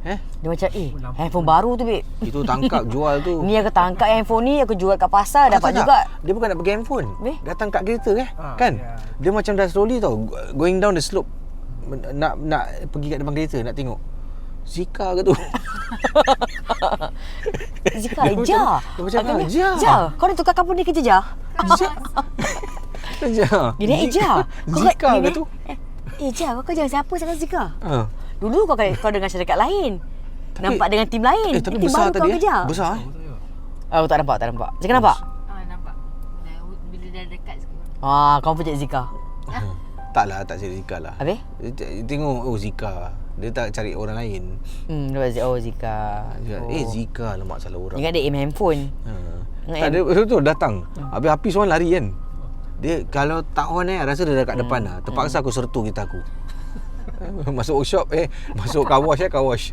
Dia macam handphone baru tu babe. Itu tangkap jual tu. Ni aku tangkap handphone ni, aku jual kat pasar dapat juga. Dia bukan nak pergi handphone, datang kat kereta kan. Dia macam dah slowly tau, going down the slope, nak pergi kat depan kereta, nak tengok Zika ke tu. Zika Ija. Dia macam Ija. Kau dah tukar company kerja Ija? Ija. Dia Ija. Zika ke tu? Ija, kau kerja siapa sekarang Zika? Dulu kau dengan syarikat lain. Nampak dengan tim lain. Tapi tim besar baru tadi. Kau kerja. Besar Oh, tak nampak. Zika nampak? Nampak. Bila dah dekat sikit. Kau punya Zika. Taklah, tak cari Zika lah. Habis? Tengok Zika. Dia tak cari orang lain. Zika. Zika, lemak salah orang. Ingat dia aim handphone. Tak ada, betul datang. Habis api semua lari kan. Dia kalau tak on rasa dia dekat depan lah. Terpaksa aku sertu kita aku. Masuk workshop, masuk car wash.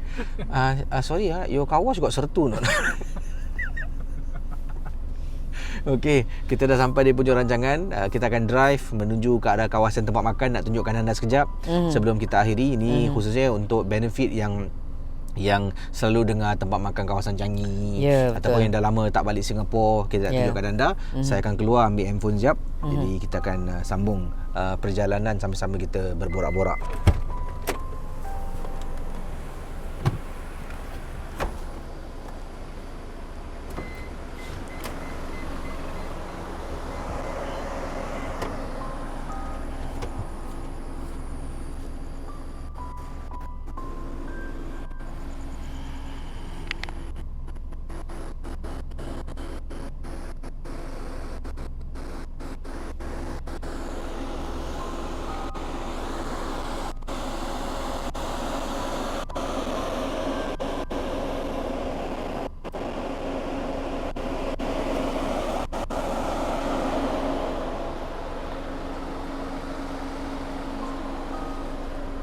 Sorry your car wash got sertu not? Okey, kita dah sampai di penjuru rancangan. Kita akan drive menuju ke arah kawasan tempat makan. Nak tunjukkan anda sekejap sebelum kita akhiri. Ini khususnya untuk benefit yang selalu dengar tempat makan kawasan Changi, ataupun yang dah lama tak balik Singapura, kita nak tunjukkan anda. Saya akan keluar ambil handphone sekejap. Jadi kita akan sambung perjalanan sama-sama kita berborak-borak.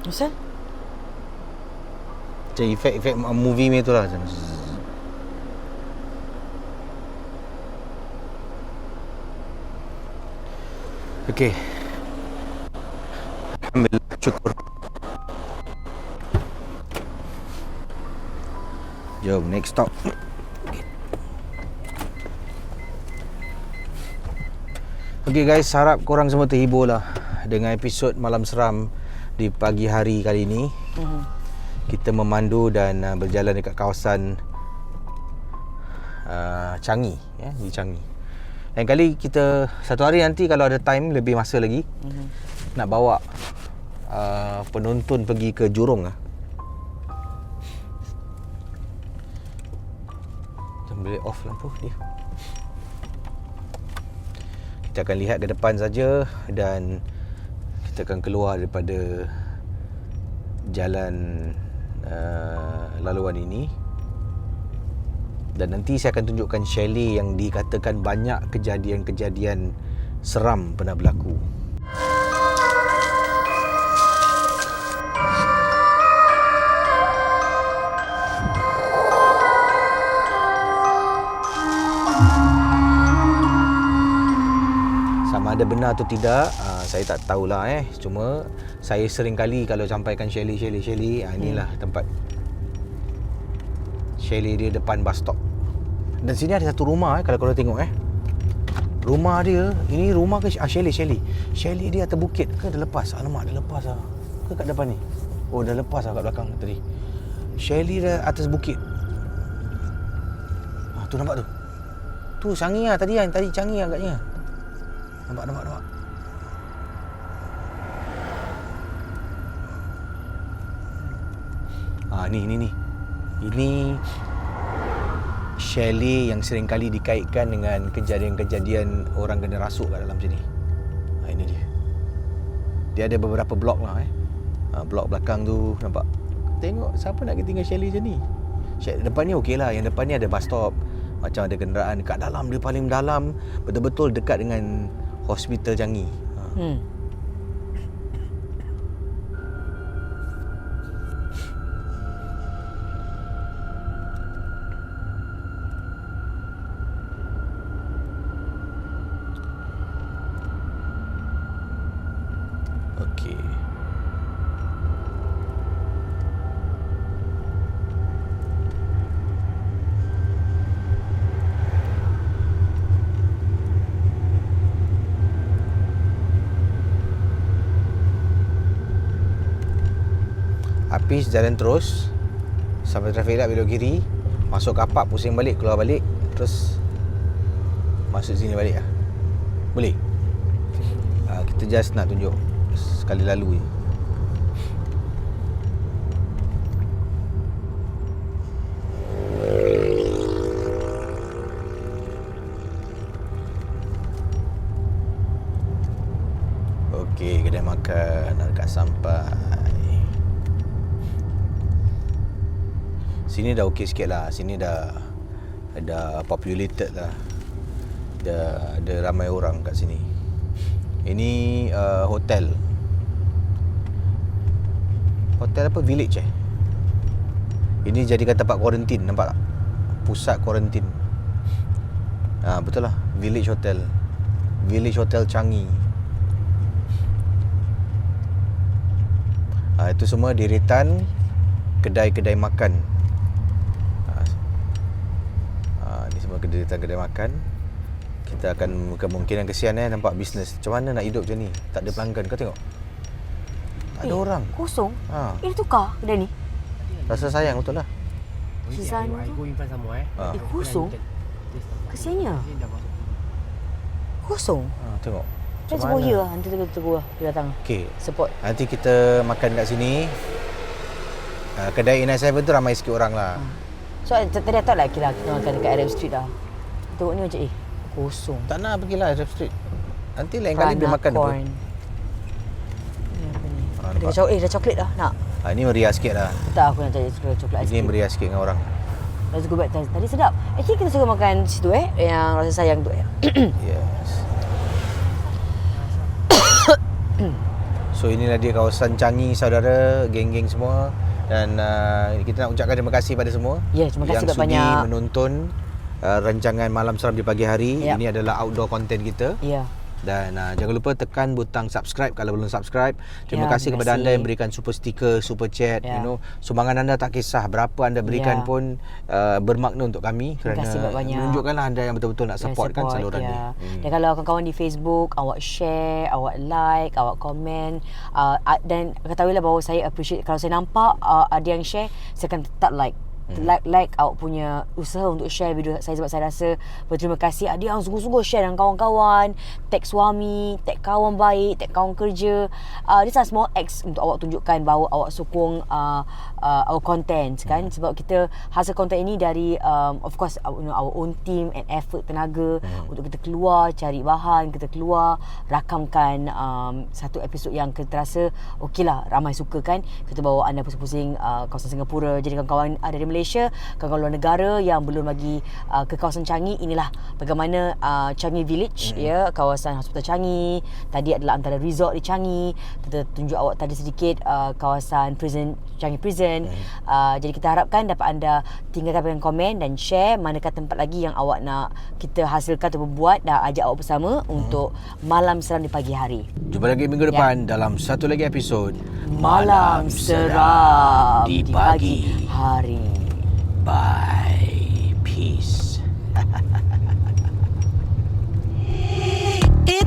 Asal? Macam efek movie tu lah. Okey. Alhamdulillah, syukur. Jom, next stop. Okey guys, harap korang semua terhibur lah dengan episod Malam Seram di pagi hari kali ini. Kita memandu dan berjalan dekat kawasan Changi, di Changi. Lain kali kita satu hari nanti kalau ada time, lebih masa lagi, nak bawa penonton pergi ke Jurong lah. Jangan boleh off lampu dia. Kita akan lihat ke depan saja dan kita akan keluar daripada jalan laluan ini. Dan nanti saya akan tunjukkan chalet yang dikatakan banyak kejadian-kejadian seram pernah berlaku. benar atau tidak, saya tak tahulah Cuma saya sering kali kalau sampaikan Shelly, inilah tempat Shelly dia depan bus stop. Dan sini ada satu rumah kalau korang tengok Rumah dia, ini rumah ke Shelly dia atas bukit ke dah lepas? Alamak, dah lepas lah. Ke kat depan ni? Oh, dah lepas lah kat belakang tadi. Shelly dah atas bukit. Tu nampak tu. Tu Changi lah tadi Changi agaknya. Nampak. Ni. Ini Shelly yang sering kali dikaitkan dengan kejadian-kejadian orang kena rasuk kat dalam sini. Ini dia. Dia ada beberapa blok lah blok belakang tu nampak. Tengok siapa nak tinggal Shelly macam ni. Depan ni okey lah. Yang depan ni ada bus stop. Macam ada kenderaan kat dalam, dia paling dalam, betul-betul dekat dengan hospital Changi. Okey. Apis jalan terus sampai traffic light belok kiri, masuk kapak, pusing balik, keluar balik, terus masuk sini balik lah. Boleh? Kita just nak tunjuk sekali lalu je. Okey, kedai makan dekat sampai. Sini dah okey sikit lah. Sini dah populated lah. Ada ramai orang kat sini. Ini hotel. Hotel apa? Village Ini jadikan tempat kuarantin. Nampak tak? Pusat kuarantin. Betul lah. Village Hotel. Village Hotel Changi. Itu semua deretan kedai-kedai makan. Ni semua kedai makan. Kita akan kemungkinan kesian nampak bisnes. Macam mana nak hidup macam ni? Tak ada pelanggan. Kau tengok. Tak ada orang. Kosong. Ini tukar kedai ni. Rasa sayang betul lah. Sisa ni I tu. go in front somewhere. Kosong. Kesiannya. Kosong. Tengok. Let's go here. Nanti kita tunggu lah. Dia datang. Okey. Support. Nanti kita makan kat sini. Kedai Inai7 tu ramai sikit orang lah. So tadi I thought like kita makan dekat Arab Street dah. Tengok ni macam kosong. Tak nak pergilah Arab Street. Nanti lain kali dia makan apa. Dah coklat dah. Nak? Ini meriah sikit lah. Tak, aku nak cari coklat Ini meriah sikit dengan orang. Let's go back. Tadi sedap. Actually kita suka makan situ yang rasa sayang tu Yes. So inilah dia kawasan Changi saudara, geng-geng semua. Dan kita nak ucapkan terima kasih pada semua terima kasih yang sudi banyak menonton rancangan Malam Seram di pagi hari. Ini adalah outdoor content kita. Dan jangan lupa tekan butang subscribe kalau belum subscribe. Terima kasih kepada anda yang berikan super sticker, super chat. Sumbangan anda tak kisah berapa anda berikan pun bermakna untuk kami. Terima kasih banyak. Menunjukkanlah anda yang betul-betul nak support kan saluran ni. Dan kalau kawan-kawan di Facebook, awak share, awak like, awak komen, dan ketahuilah bahawa saya appreciate kalau saya nampak ada yang share, saya akan tetap like awak punya usaha untuk share video saya, sebab saya rasa berterima kasih ada yang sungguh-sungguh share dengan kawan-kawan, tag suami, tag kawan baik, tag kawan kerja. This are small acts untuk awak tunjukkan bahawa awak sokong our content kan, sebab kita hasil content ini dari of course our own team and effort, tenaga untuk kita keluar cari bahan, kita keluar rakamkan satu episod yang kita rasa okeylah ramai suka kan. Kita bawa anda pusing-pusing kawasan Singapura. Jadi kawan-kawan ada di Malaysia, kawan-kawan luar negara yang belum lagi ke kawasan Changi, inilah bagaimana Changi Village kawasan Hospital Changi. Tadi adalah antara resort di Changi. Kita tunjuk awak tadi sedikit kawasan prison, Changi Prison. Jadi kita harapkan dapat anda tinggalkan komen dan share manakah tempat lagi yang awak nak kita hasilkan atau buat, dah ajak awak bersama untuk Malam Seram di pagi hari. Jumpa lagi minggu depan dalam satu lagi episod Malam Seram di pagi hari. Bye. Peace.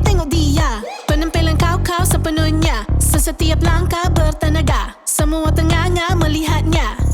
Tengok dia, penampilan kau sepenuhnya. Setiap langkah bertenaga, semua tengah melihatnya.